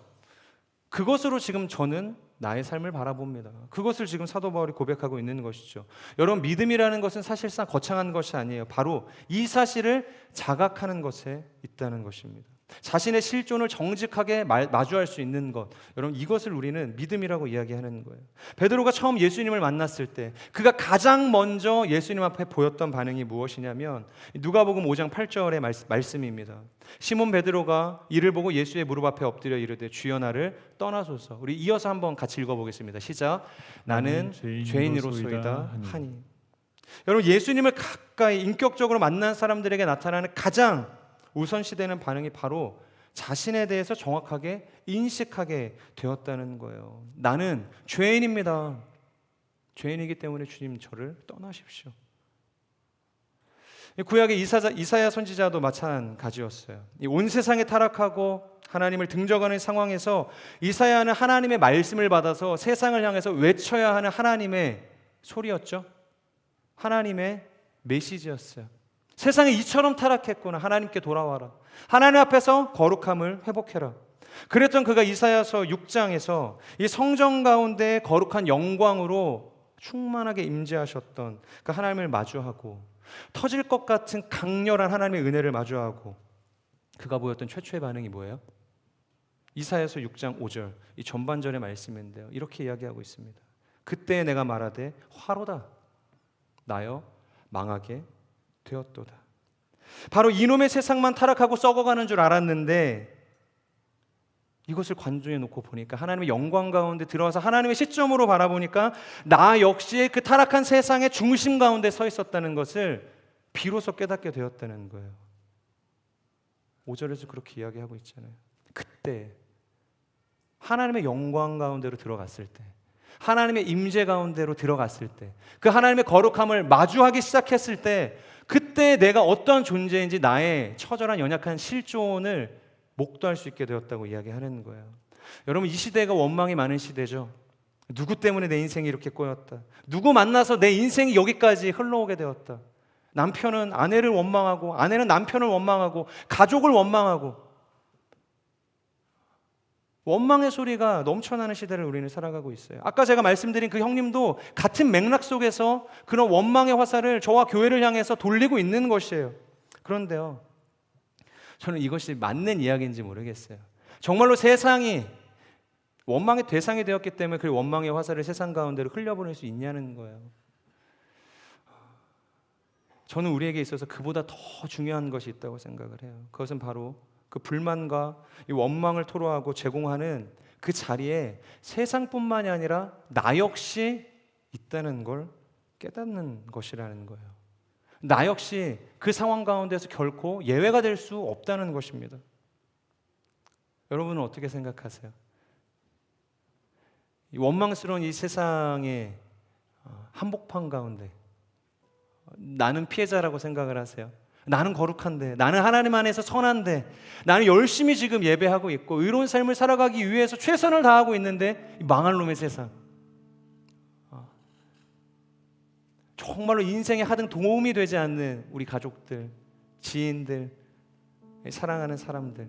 그것으로 지금 저는 나의 삶을 바라봅니다. 그것을 지금 사도 바울이 고백하고 있는 것이죠. 여러분, 믿음이라는 것은 사실상 거창한 것이 아니에요. 바로 이 사실을 자각하는 것에 있다는 것입니다. 자신의 실존을 정직하게 마주할 수 있는 것, 여러분, 이것을 우리는 믿음이라고 이야기하는 거예요. 베드로가 처음 예수님을 만났을 때 그가 가장 먼저 예수님 앞에 보였던 반응이 무엇이냐면 누가복음 5장 8절의 말씀입니다. 시몬 베드로가 이를 보고 예수의 무릎 앞에 엎드려 이르되 주여 나를 떠나소서. 우리 이어서 한번 같이 읽어보겠습니다. 시작. 나는 죄인으로소이다 하니. 여러분, 예수님을 가까이 인격적으로 만난 사람들에게 나타나는 가장 우선시되는 반응이 바로 자신에 대해서 정확하게 인식하게 되었다는 거예요. 나는 죄인입니다. 죄인이기 때문에 주님 저를 떠나십시오. 구약의 이사야 선지자도 마찬가지였어요. 온 세상에 타락하고 하나님을 등져가는 상황에서 이사야는 하나님의 말씀을 받아서 세상을 향해서 외쳐야 하는 하나님의 소리였죠. 하나님의 메시지였어요. 세상이 이처럼 타락했구나. 하나님께 돌아와라. 하나님 앞에서 거룩함을 회복해라. 그랬던 그가 이사야서 6장에서 이 성전 가운데 거룩한 영광으로 충만하게 임재하셨던 그 하나님을 마주하고 터질 것 같은 강렬한 하나님의 은혜를 마주하고 그가 보였던 최초의 반응이 뭐예요? 이사야서 6장 5절, 이 전반절의 말씀인데요. 이렇게 이야기하고 있습니다. 그때 내가 말하되 화로다 나여 망하게 되었도다. 바로 이놈의 세상만 타락하고 썩어가는 줄 알았는데 이것을 관조해 놓고 보니까 하나님의 영광 가운데 들어와서 하나님의 시점으로 바라보니까 나 역시 그 타락한 세상의 중심 가운데 서 있었다는 것을 비로소 깨닫게 되었다는 거예요. 5절에서 그렇게 이야기하고 있잖아요. 그때 하나님의 영광 가운데로 들어갔을 때, 하나님의 임재 가운데로 들어갔을 때, 그 하나님의 거룩함을 마주하기 시작했을 때, 그때 내가 어떤 존재인지 나의 처절한 연약한 실존을 목도할 수 있게 되었다고 이야기하는 거예요. 여러분, 이 시대가 원망이 많은 시대죠. 누구 때문에 내 인생이 이렇게 꼬였다. 누구 만나서 내 인생이 여기까지 흘러오게 되었다. 남편은 아내를 원망하고, 아내는 남편을 원망하고, 가족을 원망하고, 원망의 소리가 넘쳐나는 시대를 우리는 살아가고 있어요. 아까 제가 말씀드린 그 형님도 같은 맥락 속에서 그런 원망의 화살을 저와 교회를 향해서 돌리고 있는 것이에요. 그런데요, 저는 이것이 맞는 이야기인지 모르겠어요. 정말로 세상이 원망의 대상이 되었기 때문에 그 원망의 화살을 세상 가운데로 흘려보낼 수 있냐는 거예요. 저는 우리에게 있어서 그보다 더 중요한 것이 있다고 생각을 해요. 그것은 바로 그 불만과 이 원망을 토로하고 제공하는 그 자리에 세상뿐만이 아니라 나 역시 있다는 걸 깨닫는 것이라는 거예요. 나 역시 그 상황 가운데서 결코 예외가 될 수 없다는 것입니다. 여러분은 어떻게 생각하세요? 이 원망스러운 이 세상의 한복판 가운데 나는 피해자라고 생각을 하세요? 나는 거룩한데, 나는 하나님 안에서 선한데, 나는 열심히 지금 예배하고 있고 의로운 삶을 살아가기 위해서 최선을 다하고 있는데 이 망할 놈의 세상, 정말로 인생에 하등 도움이 되지 않는 우리 가족들, 지인들, 사랑하는 사람들,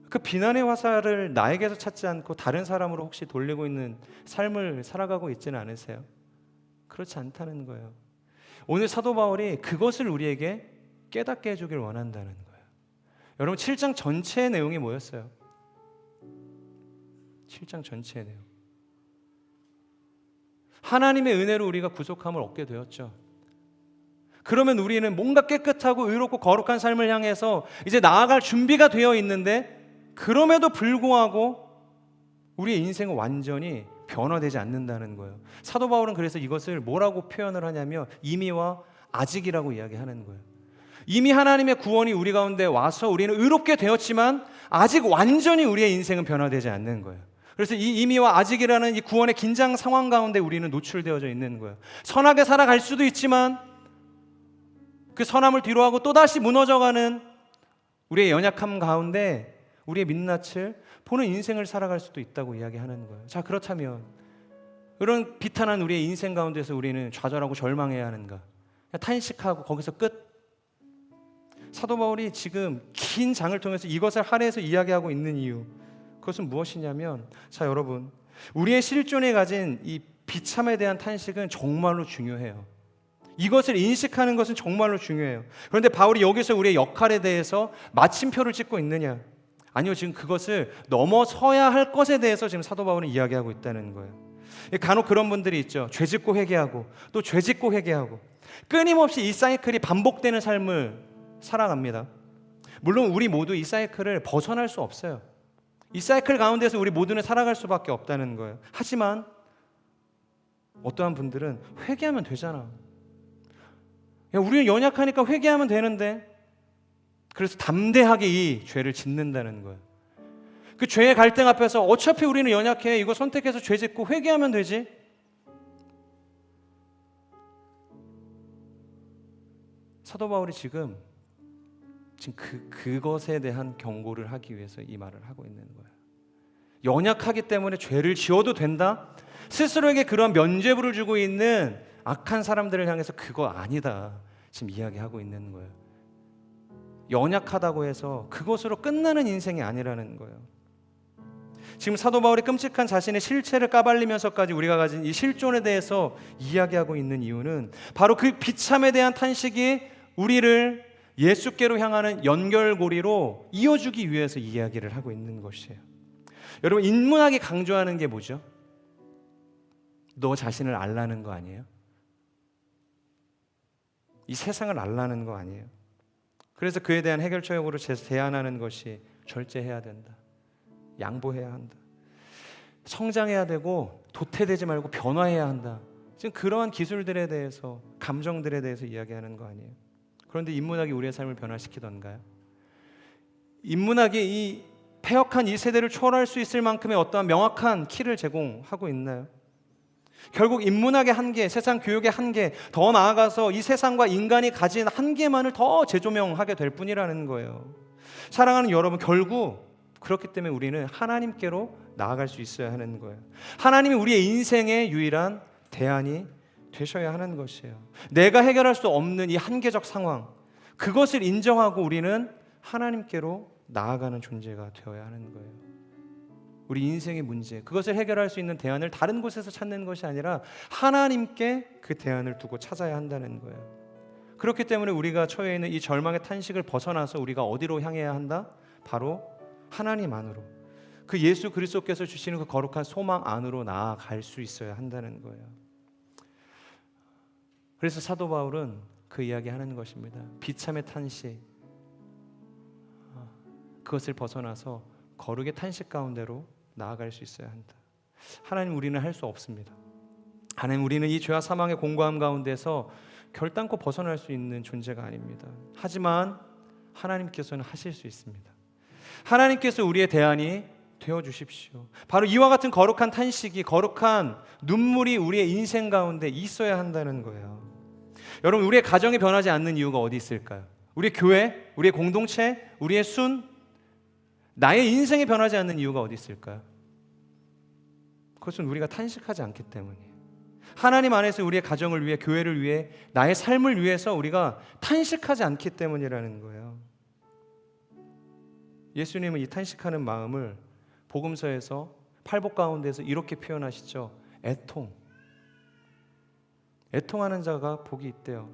그 비난의 화살을 나에게서 찾지 않고 다른 사람으로 혹시 돌리고 있는 삶을 살아가고 있지는 않으세요? 그렇지 않다는 거예요. 오늘 사도 바울이 그것을 우리에게 깨닫게 해주길 원한다는 거예요. 여러분, 7장 전체의 내용이 뭐였어요? 7장 전체의 내용, 하나님의 은혜로 우리가 구속함을 얻게 되었죠. 그러면 우리는 뭔가 깨끗하고 의롭고 거룩한 삶을 향해서 이제 나아갈 준비가 되어 있는데, 그럼에도 불구하고 우리의 인생은 완전히 변화되지 않는다는 거예요. 사도 바울은 그래서 이것을 뭐라고 표현을 하냐면 이미와 아직이라고 이야기하는 거예요. 이미 하나님의 구원이 우리 가운데 와서 우리는 의롭게 되었지만 아직 완전히 우리의 인생은 변화되지 않는 거예요. 그래서 이 이미와 아직이라는 이 구원의 긴장 상황 가운데 우리는 노출되어져 있는 거예요. 선하게 살아갈 수도 있지만 그 선함을 뒤로하고 또다시 무너져가는 우리의 연약함 가운데 우리의 민낯을 보는 인생을 살아갈 수도 있다고 이야기하는 거예요. 자, 그렇다면 이런 비탄한 우리의 인생 가운데서 우리는 좌절하고 절망해야 하는가? 그냥 탄식하고 거기서 끝? 사도 바울이 지금 긴 장을 통해서 이것을 할애해서 이야기하고 있는 이유, 그것은 무엇이냐면, 자 여러분, 우리의 실존이 가진 이 비참에 대한 탄식은 정말로 중요해요. 이것을 인식하는 것은 정말로 중요해요. 그런데 바울이 여기서 우리의 역할에 대해서 마침표를 찍고 있느냐? 아니요, 지금 그것을 넘어서야 할 것에 대해서 지금 사도 바울은 이야기하고 있다는 거예요. 간혹 그런 분들이 있죠. 죄짓고 회개하고 또 죄짓고 회개하고 끊임없이 이 사이클이 반복되는 삶을 살아갑니다. 물론 우리 모두 이 사이클을 벗어날 수 없어요. 이 사이클 가운데서 우리 모두는 살아갈 수밖에 없다는 거예요. 하지만 어떠한 분들은 회개하면 되잖아. 야, 우리는 연약하니까 회개하면 되는데, 그래서 담대하게 이 죄를 짓는다는 거예요. 그 죄의 갈등 앞에서 어차피 우리는 연약해, 이거 선택해서 죄 짓고 회개하면 되지. 사도 바울이 지금 그것에 대한 경고를 하기 위해서 이 말을 하고 있는 거예요. 연약하기 때문에 죄를 지어도 된다? 스스로에게 그런 면죄부를 주고 있는 악한 사람들을 향해서 그거 아니다, 지금 이야기하고 있는 거예요. 연약하다고 해서 그것으로 끝나는 인생이 아니라는 거예요. 지금 사도 바울이 끔찍한 자신의 실체를 까발리면서까지 우리가 가진 이 실존에 대해서 이야기하고 있는 이유는 바로 그 비참에 대한 탄식이 우리를 예수께로 향하는 연결고리로 이어주기 위해서 이야기를 하고 있는 것이에요. 여러분, 인문학이 강조하는 게 뭐죠? 너 자신을 알라는 거 아니에요? 이 세상을 알라는 거 아니에요? 그래서 그에 대한 해결책으로 제안하는 것이 절제해야 된다, 양보해야 한다, 성장해야 되고 도태되지 말고 변화해야 한다. 지금 그러한 기술들에 대해서, 감정들에 대해서 이야기하는 거 아니에요? 그런데 인문학이 우리의 삶을 변화시키던가요? 인문학이 이 폐역한 이 세대를 초월할 수 있을 만큼의 어떠한 명확한 키를 제공하고 있나요? 결국 인문학의 한계, 세상 교육의 한계, 더 나아가서 이 세상과 인간이 가진 한계만을 더 재조명하게 될 뿐이라는 거예요. 사랑하는 여러분, 결국 그렇기 때문에 우리는 하나님께로 나아갈 수 있어야 하는 거예요. 하나님이 우리의 인생의 유일한 대안이 되셔야 하는 것이에요. 내가 해결할 수 없는 이 한계적 상황, 그것을 인정하고 우리는 하나님께로 나아가는 존재가 되어야 하는 거예요. 우리 인생의 문제, 그것을 해결할 수 있는 대안을 다른 곳에서 찾는 것이 아니라 하나님께 그 대안을 두고 찾아야 한다는 거예요. 그렇기 때문에 우리가 처해 있는 이 절망의 탄식을 벗어나서 우리가 어디로 향해야 한다? 바로 하나님 안으로, 그 예수 그리스도께서 주시는 그 거룩한 소망 안으로 나아갈 수 있어야 한다는 거예요. 그래서 사도 바울은 그 이야기 하는 것입니다. 비참의 탄식, 그것을 벗어나서 거룩의 탄식 가운데로 나아갈 수 있어야 한다. 하나님, 우리는 할 수 없습니다. 하나님, 우리는 이 죄와 사망의 공고함 가운데서 결단코 벗어날 수 있는 존재가 아닙니다. 하지만 하나님께서는 하실 수 있습니다. 하나님께서 우리의 대안이 되어 주십시오. 바로 이와 같은 거룩한 탄식이, 거룩한 눈물이 우리의 인생 가운데 있어야 한다는 거예요. 여러분, 우리의 가정이 변하지 않는 이유가 어디 있을까요? 우리의 교회, 우리의 공동체, 우리의 순, 나의 인생이 변하지 않는 이유가 어디 있을까요? 그것은 우리가 탄식하지 않기 때문이에요. 하나님 안에서 우리의 가정을 위해, 교회를 위해, 나의 삶을 위해서 우리가 탄식하지 않기 때문이라는 거예요. 예수님은 이 탄식하는 마음을 복음서에서 팔복 가운데서 이렇게 표현하시죠. 애통하는 자가 복이 있대요.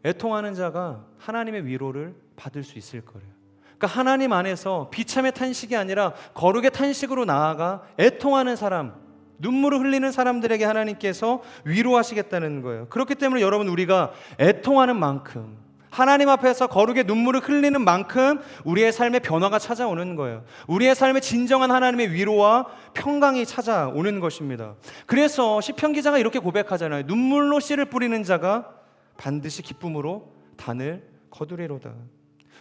애통하는 자가 하나님의 위로를 받을 수 있을 거래요. 그러니까 하나님 안에서 비참의 탄식이 아니라 거룩의 탄식으로 나아가 애통하는 사람, 눈물을 흘리는 사람들에게 하나님께서 위로하시겠다는 거예요. 그렇기 때문에 여러분, 우리가 애통하는 만큼, 하나님 앞에서 거룩의 눈물을 흘리는 만큼 우리의 삶에 변화가 찾아오는 거예요. 우리의 삶에 진정한 하나님의 위로와 평강이 찾아오는 것입니다. 그래서 시편 기자가 이렇게 고백하잖아요. 눈물로 씨를 뿌리는 자가 반드시 기쁨으로 단을 거두리로다.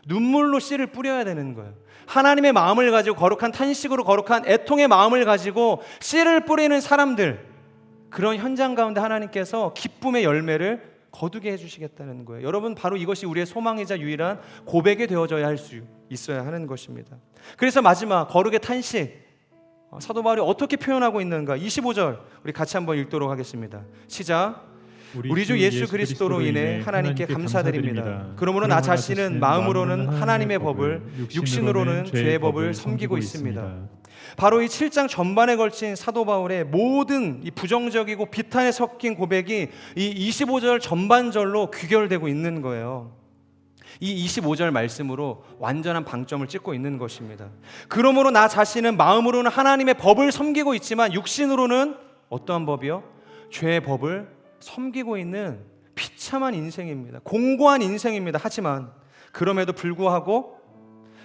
눈물로 씨를 뿌려야 되는 거예요. 하나님의 마음을 가지고 거룩한 탄식으로, 거룩한 애통의 마음을 가지고 씨를 뿌리는 사람들, 그런 현장 가운데 하나님께서 기쁨의 열매를 거두게 해주시겠다는 거예요. 여러분, 바로 이것이 우리의 소망이자 유일한 고백이 되어져야 할 수 있어야 하는 것입니다. 그래서 마지막 거룩의 탄식, 사도 바울이 어떻게 표현하고 있는가? 25절 우리 같이 한번 읽도록 하겠습니다. 시작. 우리 주 예수 그리스도로 인해 하나님께 감사드립니다. 그러므로 나 자신은 마음으로는 하나님의 법을, 육신으로는 죄의 법을 섬기고 있습니다. 바로 이 7장 전반에 걸친 사도 바울의 모든 이 부정적이고 비탄에 섞인 고백이 이 25절 전반절로 귀결되고 있는 거예요. 이 25절 말씀으로 완전한 방점을 찍고 있는 것입니다. 그러므로 나 자신은 마음으로는 하나님의 법을 섬기고 있지만 육신으로는 어떠한 법이요? 죄의 법을 섬기고 있는 비참한 인생입니다. 공고한 인생입니다. 하지만 그럼에도 불구하고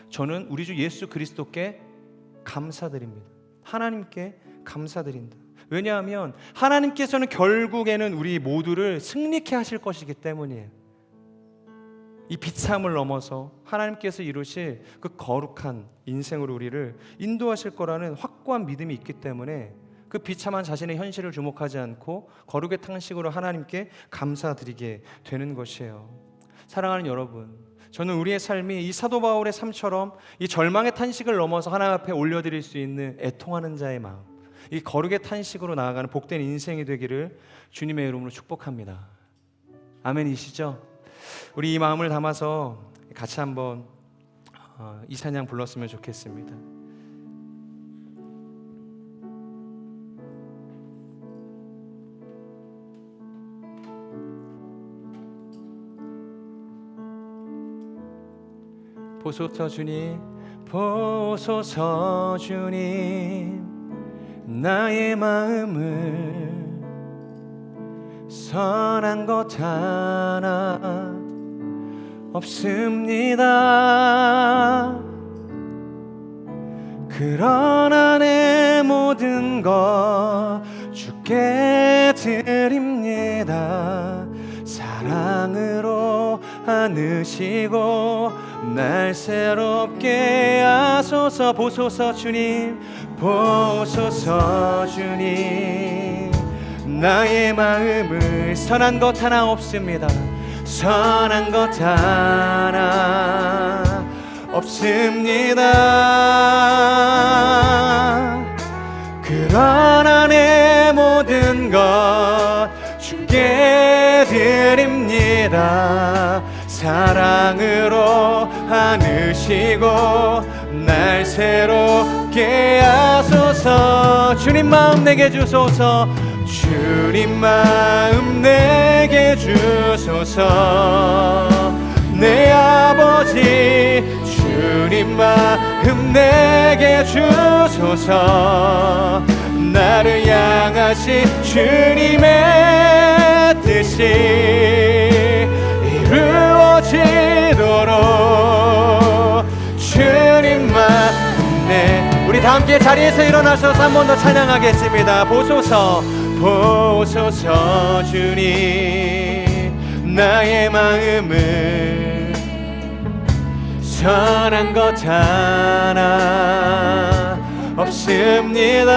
저는 우리 주 예수 그리스도께 감사드립니다. 하나님께 감사드린다. 왜냐하면 하나님께서는 결국에는 우리 모두를 승리케 하실 것이기 때문이에요. 이 비참을 넘어서 하나님께서 이루실 그 거룩한 인생으로 우리를 인도하실 거라는 확고한 믿음이 있기 때문에 그 비참한 자신의 현실을 주목하지 않고 거룩의 탕식으로 하나님께 감사드리게 되는 것이에요. 사랑하는 여러분, 저는 우리의 삶이 이 사도 바울의 삶처럼 이 절망의 탄식을 넘어서 하나님 앞에 올려드릴 수 있는 애통하는 자의 마음, 이 거룩의 탄식으로 나아가는 복된 인생이 되기를 주님의 이름으로 축복합니다. 아멘이시죠? 우리 이 마음을 담아서 같이 한번 이 찬양 불렀으면 좋겠습니다. 보소서 주님, 보소서 주님, 나의 마음을 선한 것 하나 없습니다. 그러나 내 모든 것 주께 드립니다. 사랑으로 안으시고 날 새롭게 하소서. 보소서 주님, 보소서 주님, 나의 마음을 선한 것 하나 없습니다. 선한 것 하나 없습니다. 그러나 내 모든 것 주께 드립니다. 사랑으로 안으시고 날 새롭게 하소서. 주님 마음 내게 주소서. 주님 마음 내게 주소서. 내 아버지 주님 마음 내게 주소서. 나를 향하신 주님의 뜻이 이루어지도록 주님 마음 내. 우리 다 함께 자리에서 일어나셔서 한 번 더 찬양하겠습니다. 보소서, 보소서 주님, 나의 마음을 선한 것 하나 없습니다.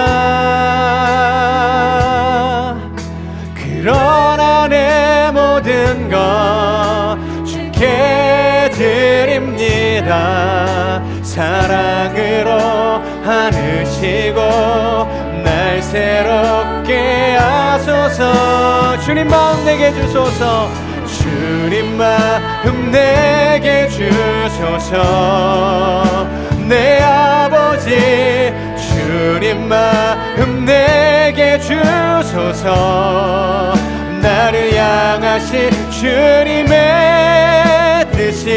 그러나 내 모든 것 주께 드립니다. 사랑으로 안으시고 날 새롭게 하소서. 주님 마음 내게 주소서. 주님 마음 내게 주소서. 내 아버지 주님 마음 내게 주소서. 나를 향하신 주님의 뜻이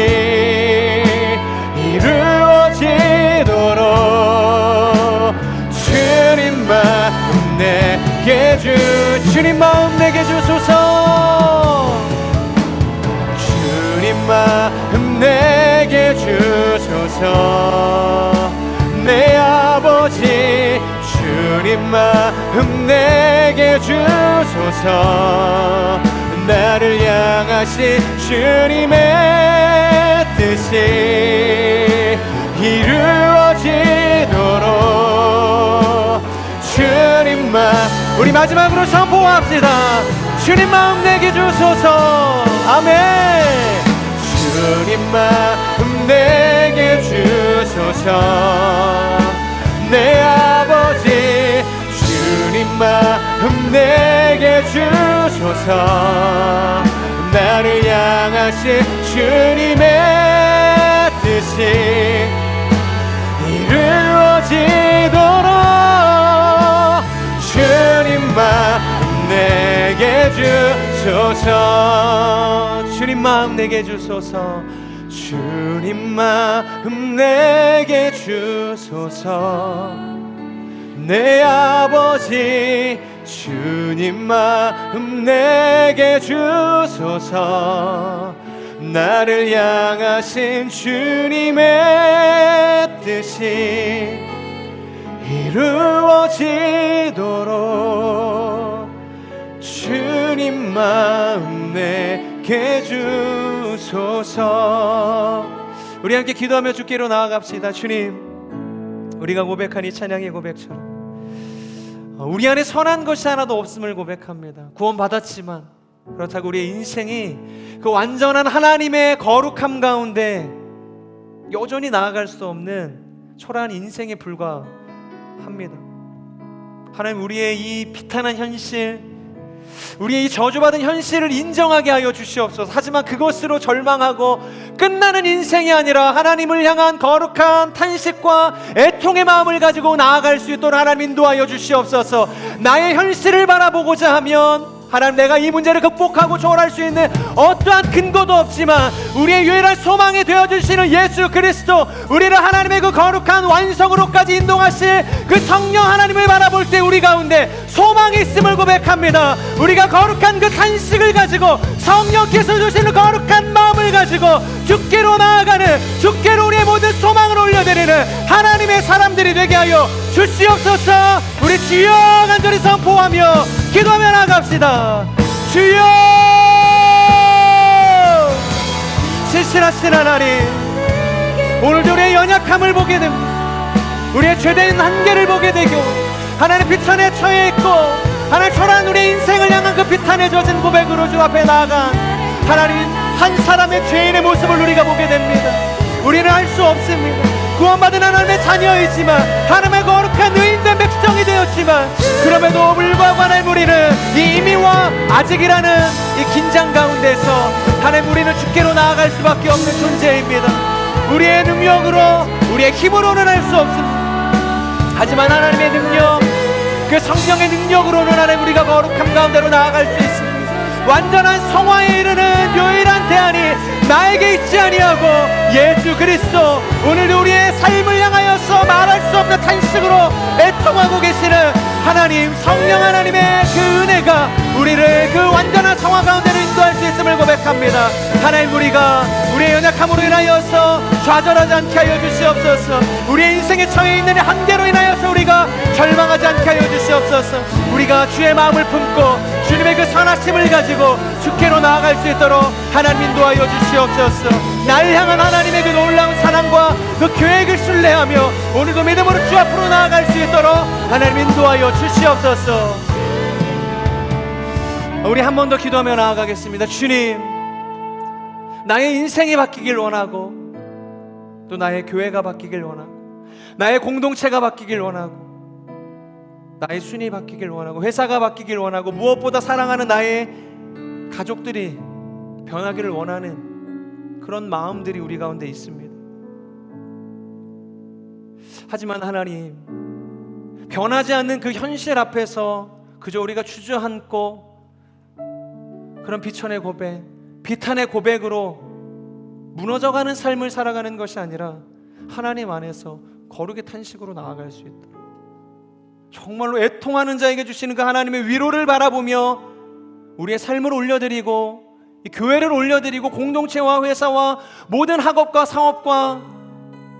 이루어지도록 주님 마음 내게 주님 마음 내게 주소서. 주님 마음 내게 주소서. 내 아버지 주님 마음 내게 주소서. 나를 향하신 주님의 뜻이 이루어지도록 주님 마음. 우리 마지막으로 선포합시다. 주님 마음 내게 주소서. 아멘. 주님 마음 내게 주소서. 내 아버지 주님 마음 내게 주소서. 주소서. 나를 향하신 주님의 뜻이 이루어지도록 주님 마음 내게 주소서. 주님 마음 내게 주소서. 주님 마음 내게 주소서. 내 아버지 주님 마음 내게 주소서. 나를 향하신 주님의 뜻이 이루어지도록 주님 마음 내게 주소서. 우리 함께 기도하며 주께로 나아갑시다. 주님, 우리가 고백한 이 찬양의 고백처럼 우리 안에 선한 것이 하나도 없음을 고백합니다. 구원받았지만 그렇다고 우리의 인생이 그 완전한 하나님의 거룩함 가운데 여전히 나아갈 수 없는 초라한 인생에 불과합니다. 하나님, 우리의 이 비탄한 현실, 우리의 이 저주받은 현실을 인정하게 하여 주시옵소서. 하지만 그것으로 절망하고 끝나는 인생이 아니라 하나님을 향한 거룩한 탄식과 애통의 마음을 가지고 나아갈 수 있도록 하나님 인도하여 주시옵소서. 나의 현실을 바라보고자 하면 하나님, 내가 이 문제를 극복하고 초월할 수 있는 어떠한 근거도 없지만 우리의 유일한 소망이 되어주시는 예수 그리스도, 우리를 하나님의 그 거룩한 완성으로까지 인도하실 그 성령 하나님을 바라볼 때 우리 가운데 소망이 있음을 고백합니다. 우리가 거룩한 그 탄식을 가지고 성령께서 주시는 거룩한 마음을 가지고 주께로 나아가는, 주께로 우리의 모든 소망을 올려드리는 하나님의 사람들이 되게 하여 주시옵소서. 우리 주여 간절히 선포하며 기도하며 나아갑시다. 주여, 신실하신 하나님, 오늘도 우리의 연약함을 보게 됩니다. 우리의 죄된 한계를 보게 되고 하나님 비탄에 처해 있고 하나님 초라한 우리의 인생을 향한 그 비탄에 젖은 고백으로 주 앞에 나아간 하나님 한 사람의 죄인의 모습을 우리가 보게 됩니다. 우리는 알 수 없습니다. 구원받은 하나님의 자녀이지만 하나님의 거룩한 의인된 백성이 되었지만 그럼에도 불구하고 하나님, 우리는 이 이미와 아직이라는 이 긴장 가운데서 하나님, 우리는 주께로 나아갈 수밖에 없는 존재입니다. 우리의 능력으로, 우리의 힘으로는 할 수 없습니다. 하지만 하나님의 능력, 그 성령의 능력으로는 하나님, 우리가 거룩함 가운데로 나아갈 수 있습니다. 완전한 성화에 이르는 유일한 대안이 나에게 있지 아니하고 예수 그리스도, 오늘도 우리의 삶을 향하여서 말할 수 없는 탄식으로 애통하고 계시는 하나님, 성령 하나님의 그 은혜가 우리를 그 완전한 성화 가운데로 인도할 수 있음을 고백합니다. 하나님, 우리가 우리의 연약함으로 인하여서 좌절하지 않게 하여 주시옵소서. 우리의 인생에 처해 있는 한계로 인하여서 우리가 절망하지 않게 하여 주시옵소서. 우리가 주의 마음을 품고 주님의 그 선하심을 가지고 주께로 나아갈 수 있도록 하나님 인도하여 주시옵소서. 나를 향한 하나님의 그 놀라운 사랑과 그 계획을 신뢰하며 오늘도 믿음으로 주 앞으로 나아갈 수 있도록 하나님 인도하여 주시옵소서. 우리 한 번 더 기도하며 나아가겠습니다. 주님, 나의 인생이 바뀌길 원하고 또 나의 교회가 바뀌길 원하고 나의 공동체가 바뀌길 원하고 나의 순위 바뀌길 원하고 회사가 바뀌길 원하고 무엇보다 사랑하는 나의 가족들이 변하기를 원하는 그런 마음들이 우리 가운데 있습니다. 하지만 하나님, 변하지 않는 그 현실 앞에서 그저 우리가 주저앉고 그런 비천의 고백, 비탄의 고백으로 무너져가는 삶을 살아가는 것이 아니라 하나님 안에서 거룩의 탄식으로 나아갈 수 있도록 정말로 애통하는 자에게 주시는 그 하나님의 위로를 바라보며 우리의 삶을 올려드리고 이 교회를 올려드리고 공동체와 회사와 모든 학업과 사업과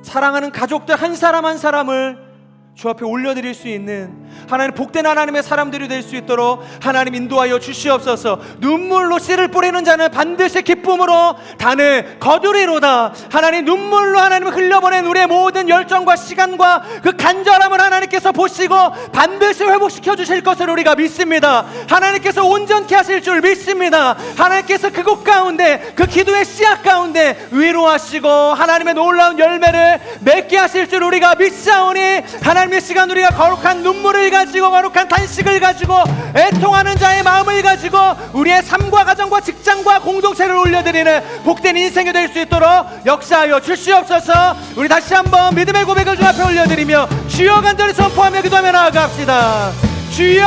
사랑하는 가족들 한 사람 한 사람을 주 앞에 올려드릴 수 있는 하나님, 복된 하나님의 사람들이 될 수 있도록 하나님 인도하여 주시옵소서. 눈물로 씨를 뿌리는 자는 반드시 기쁨으로 단을 거두리로다. 하나님, 눈물로 하나님을 흘려보낸 우리의 모든 열정과 시간과 그 간절함을 하나님께서 보시고 반드시 회복시켜 주실 것을 우리가 믿습니다. 하나님께서 온전케 하실 줄 믿습니다. 하나님께서 그곳 가운데, 그 기도의 씨앗 가운데 위로하시고 하나님의 놀라운 열매를 맺게 하실 줄 우리가 믿사오니 하나님 하나님의 시간 우리가 거룩한 눈물을 가지고 거룩한 단식을 가지고 애통하는 자의 마음을 가지고 우리의 삶과 가정과 직장과 공동체를 올려드리는 복된 인생이 될 수 있도록 역사하여 주시옵소서. 우리 다시 한번 믿음의 고백을 주 앞에 올려드리며 주여 간절히 선포하며 기도하며 나아갑시다. 주여,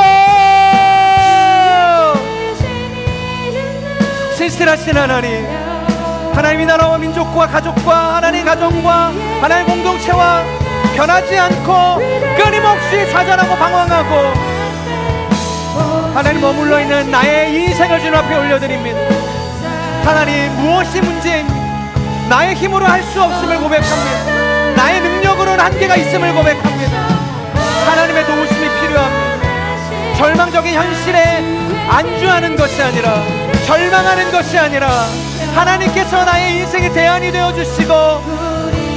신실하신 하나님, 하나님의 나라와 민족과 가족과 하나님의 가정과 하나님의 공동체와 변하지 않고 끊임없이 좌절하고 방황하고 하나님 머물러 있는 나의 인생을 주님 앞에 올려드립니다. 하나님, 무엇이 문제입니까? 나의 힘으로 할 수 없음을 고백합니다. 나의 능력으로는 한계가 있음을 고백합니다. 하나님의 도우심이 필요합니다. 절망적인 현실에 안주하는 것이 아니라, 절망하는 것이 아니라 하나님께서 나의 인생의 대안이 되어주시고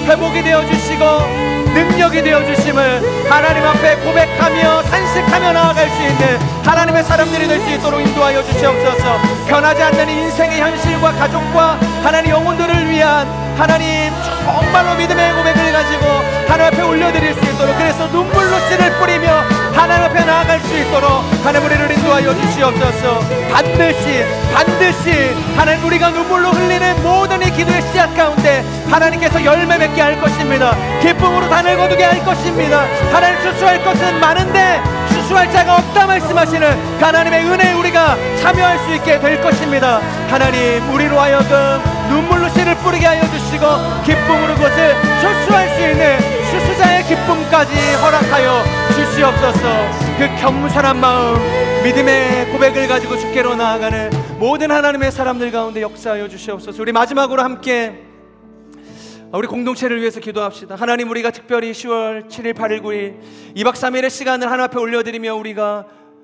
회복이 되어주시고 능력이 되어주심을 하나님 앞에 고백하며 산식하며 나아갈 수 있는 하나님의 사람들이 될 수 있도록 인도하여 주시옵소서. 변하지 않는 인생의 현실과 가족과 하나님 영혼들을 위한 하나님 정말로 믿음의 고백을 가지고 하나님 앞에 올려드릴 수 있도록, 그래서 눈물로 씨를 뿌리며 하나님 앞에 나아갈 수 있도록 하나님 우리를 인도하여 주시옵소서. 반드시 하나님 우리가 눈물로 흘리는 모든 이 기도의 씨앗 가운데 하나님께서 열매 맺게 할 것입니다. 기쁨으로 단을 거두게 할 것입니다. 하나님, 추수할 것은 많은데 추수할 자가 없다 말씀하시는 하나님의 은혜에 우리가 참여할 수 있게 될 것입니다. 하나님, 우리로 하여금 눈물로 씨를 뿌리게 하여 주시고 기쁨으로 그것을 추수할 수 있는 추수자의 기쁨까지 허락하여 주시옵소서. 그 겸손한 마음, 믿음의 고백을 가지고 주께로 나아가는 모든 하나님의 사람들 가운데 역사하여 주시옵소서. 우리 마지막으로 함께 우리 공동체를 위해서 기도합시다. 하나님, 우리가 특별히 10월 7일, 8일, 9일 2박 3일의 시간을 하나님 앞에 올려드리며 우리가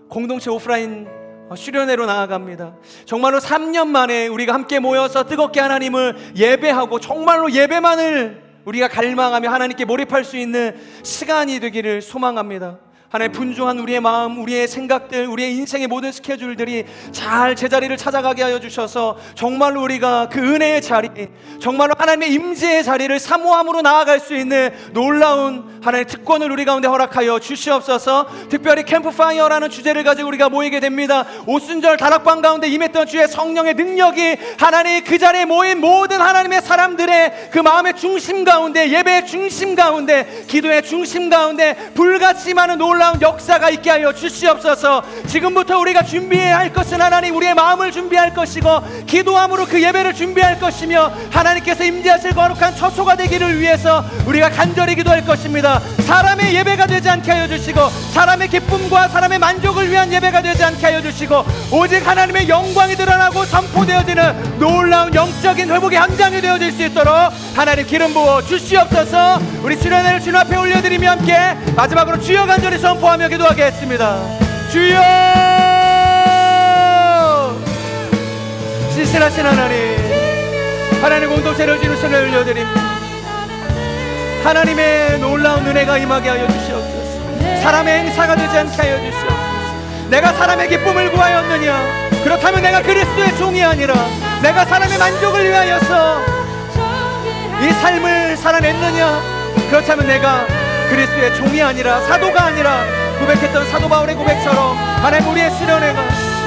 공동체 오프라인 수련회로 나아갑니다. 정말로 3년 만에 우리가 함께 모여서 뜨겁게 하나님을 예배하고 정말로 예배만을 우리가 갈망하며 하나님께 몰입할 수 있는 시간이 되기를 소망합니다. 하나님, 분주한 우리의 마음, 우리의 생각들, 우리의 인생의 모든 스케줄들이 잘 제자리를 찾아가게 하여 주셔서 정말로 우리가 그 은혜의 자리, 정말로 하나님의 임재의 자리를 사모함으로 나아갈 수 있는 놀라운 하나님의 특권을 우리 가운데 허락하여 주시옵소서. 특별히 캠프파이어라는 주제를 가지고 우리가 모이게 됩니다. 오순절 다락방 가운데 임했던 주의 성령의 능력이 하나님 그 자리에 모인 모든 하나님의 사람들의 그 마음의 중심 가운데, 예배의 중심 가운데, 기도의 중심 가운데 불같이 많은 놀라운 역사가 있게 하여 주시옵소서. 지금부터 우리가 준비해야 할 것은 하나님 우리의 마음을 준비할 것이고 기도함으로 그 예배를 준비할 것이며 하나님께서 임재하실 거룩한 처소가 되기를 위해서 우리가 간절히 기도할 것입니다. 사람의 예배가 되지 않게 하여 주시고 사람의 기쁨과 사람의 만족을 위한 예배가 되지 않게 하여 주시고 오직 하나님의 영광이 드러나고 선포되어지는 놀라운 영적인 회복의 현장이 되어질 수 있도록 하나님 기름 부어 주시옵소서. 우리 수련회를 주님 앞에 올려드리며 함께 마지막으로 주여 간절히 선포하며 기도하겠습니다. 주여, 신실하신 하나님 공동체를 주님 손에 올려드립니다. 하나님의 놀라운 은혜가 임하게 하여 주시옵소서. 사람의 행사가 되지 않게 하여 주시옵소서. 내가 사람의 기쁨을 구하였느냐? 그렇다면 내가 그리스도의 종이 아니라 내가 사람의 만족을 위하여서 이 삶을 살아냈느냐? 그렇다면 내가 그리스도의 종이 아니라 사도가 아니라 고백했던 사도 바울의 고백처럼 하나님 우리의 수련회가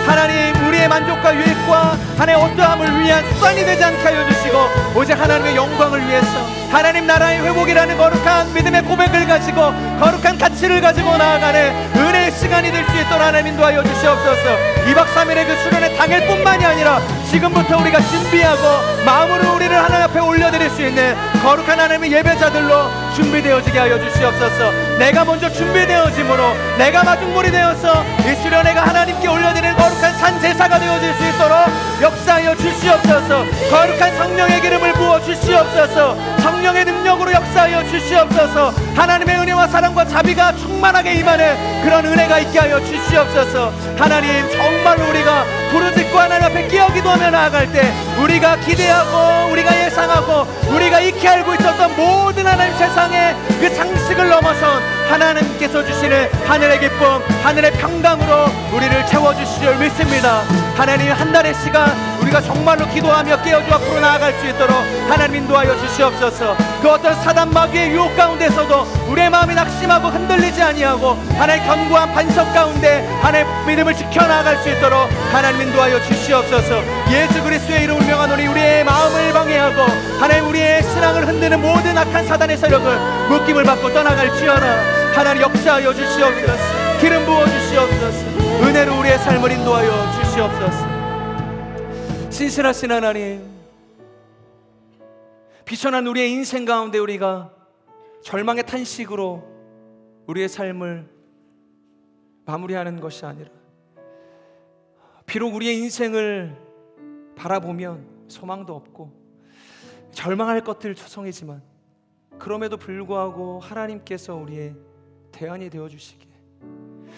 하나님 우리의 만족과 유익과 하나님의 어떠함을 위한 수단이 되지 않게 하여 주시고 오직 하나님의 영광을 위해서 하나님 나라의 회복이라는 거룩한 믿음의 고백을 가지고 거룩한 가치를 가지고 나아가는 은혜의 시간이 될 수 있도록 하나님 인도하여 주시옵소서. 2박 3일의 그 수련회 당일뿐만이 아니라 지금부터 우리가 준비하고 마음으로 우리를 하나님 앞에 올려드릴 수 있는 거룩한 하나님의 예배자들로 준비되어지게 하여 주시옵소서. 내가 먼저 준비되어짐으로 내가 마중물이 되어서 이 수련회가 하나님께 올려드리는 거룩한 산제사가 되어질 수 있도록 역사하여 주시옵소서. 거룩한 성령의 기름을 부어 주시옵소서. 성령의 능력으로 역사하여 주시옵소서. 하나님의 은혜와 사랑과 자비가 충만하게 임하는 그런 은혜가 있게 하여 주시옵소서. 하나님 정말로 우리가 부르짖고 하나님 앞에 끼어 기도하며 나아갈 때 우리가 기대하고 우리가 예상하고 우리가 익히 알고 있었던 어떤 모든 하나님 세상의 그 상식을 넘어선 하나님께서 주시는 하늘의 기쁨, 하늘의 평강으로 우리를 채워주실 줄 믿습니다. 하나님, 한 달의 시간 우리가 정말로 기도하며 깨어주 앞으로 나아갈 수 있도록 하나님 인도하여 주시옵소서. 그 어떤 사단 마귀의 유혹 가운데서도 우리의 마음이 낙심하고 흔들리지 아니하고 하나님 견고한 반석 가운데 하나님 믿음을 지켜나갈 수 있도록 하나님 인도하여 주시옵소서. 예수 그리스도의 이름을 명하노니 우리의 마음을 방해하고 하나님 우리의 신앙을 흔드는 모든 악한 사단의 세력을 묶임을 받고 떠나갈지어다. 하나님 역사하여 주시옵소서. 기름 부어 주시옵소서. 은혜로 우리의 삶을 인도하여 주시옵소서. 신실하신 하나님, 비천한 우리의 인생 가운데 우리가 절망의 탄식으로 우리의 삶을 마무리하는 것이 아니라, 비록 우리의 인생을 바라보면 소망도 없고 절망할 것들 투성이지만 그럼에도 불구하고 하나님께서 우리의 대안이 되어주시기에,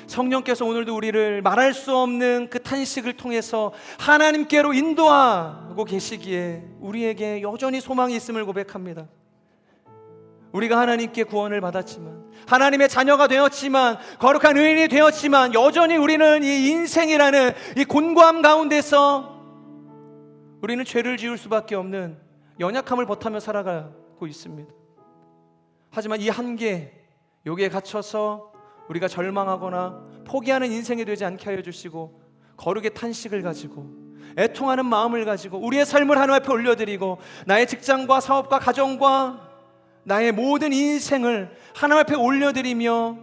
성령께서 오늘도 우리를 말할 수 없는 그 탄식을 통해서 하나님께로 인도하고 계시기에 우리에게 여전히 소망이 있음을 고백합니다. 우리가 하나님께 구원을 받았지만, 하나님의 자녀가 되었지만, 거룩한 의인이 되었지만 여전히 우리는 이 인생이라는 이 곤고함 가운데서 우리는 죄를 지을 수밖에 없는 연약함을 버타며 살아가고 있습니다. 하지만 이 한계, 여기에 갇혀서 우리가 절망하거나 포기하는 인생이 되지 않게 하여 주시고, 거룩의 탄식을 가지고 애통하는 마음을 가지고 우리의 삶을 하나님 앞에 올려드리고, 나의 직장과 사업과 가정과 나의 모든 인생을 하나님 앞에 올려드리며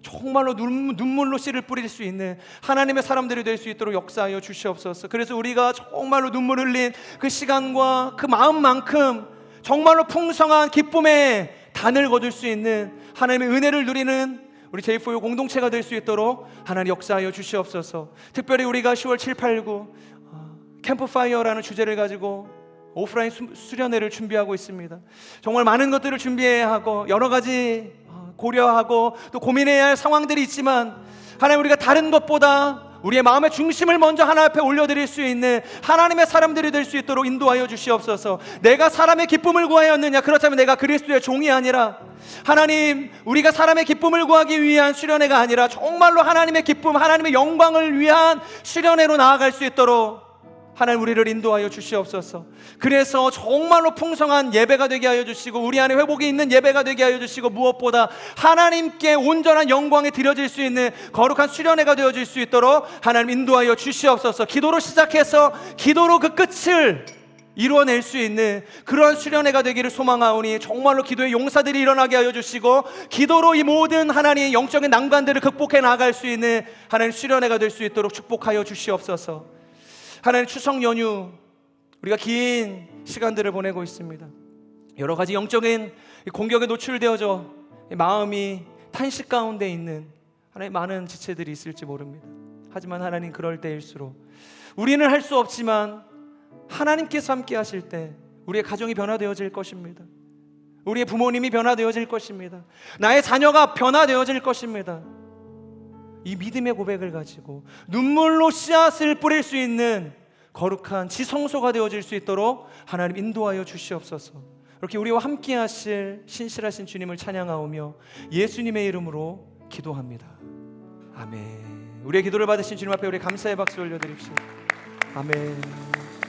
정말로 눈물로 씨를 뿌릴 수 있는 하나님의 사람들이 될 수 있도록 역사하여 주시옵소서. 그래서 우리가 정말로 눈물 흘린 그 시간과 그 마음만큼 정말로 풍성한 기쁨의 단을 거둘 수 있는 하나님의 은혜를 누리는 우리 J4U 공동체가 될 수 있도록 하나님 역사하여 주시옵소서. 특별히 우리가 10월 7, 8, 9 캠프파이어라는 주제를 가지고 오프라인 수련회를 준비하고 있습니다. 정말 많은 것들을 준비해야 하고 여러 가지 고려하고 또 고민해야 할 상황들이 있지만, 하나님, 우리가 다른 것보다 우리의 마음의 중심을 먼저 하나님 앞에 올려드릴 수 있는 하나님의 사람들이 될 수 있도록 인도하여 주시옵소서. 내가 사람의 기쁨을 구하였느냐? 그렇다면 내가 그리스도의 종이 아니라, 하나님, 우리가 사람의 기쁨을 구하기 위한 수련회가 아니라 정말로 하나님의 기쁨, 하나님의 영광을 위한 수련회로 나아갈 수 있도록 하나님 우리를 인도하여 주시옵소서. 그래서 정말로 풍성한 예배가 되게 하여 주시고, 우리 안에 회복이 있는 예배가 되게 하여 주시고, 무엇보다 하나님께 온전한 영광이 드려질 수 있는 거룩한 수련회가 되어질 수 있도록 하나님 인도하여 주시옵소서. 기도로 시작해서 기도로 그 끝을 이루어낼 수 있는 그러한 수련회가 되기를 소망하오니, 정말로 기도의 용사들이 일어나게 하여 주시고, 기도로 이 모든 하나님의 영적인 난관들을 극복해 나갈 수 있는 하나님 수련회가 될 수 있도록 축복하여 주시옵소서. 하나님, 추석 연휴 우리가 긴 시간들을 보내고 있습니다. 여러 가지 영적인 공격에 노출되어져 마음이 탄식 가운데 있는 하나님 많은 지체들이 있을지 모릅니다. 하지만 하나님, 그럴 때일수록 우리는 할 수 없지만 하나님께서 함께 하실 때 우리의 가정이 변화되어질 것입니다. 우리의 부모님이 변화되어질 것입니다. 나의 자녀가 변화되어질 것입니다. 이 믿음의 고백을 가지고 눈물로 씨앗을 뿌릴 수 있는 거룩한 지성소가 되어질 수 있도록 하나님 인도하여 주시옵소서. 이렇게 우리와 함께 하실 신실하신 주님을 찬양하오며 예수님의 이름으로 기도합니다. 아멘. 우리의 기도를 받으신 주님 앞에 우리 감사의 박수 올려드립시다. 아멘.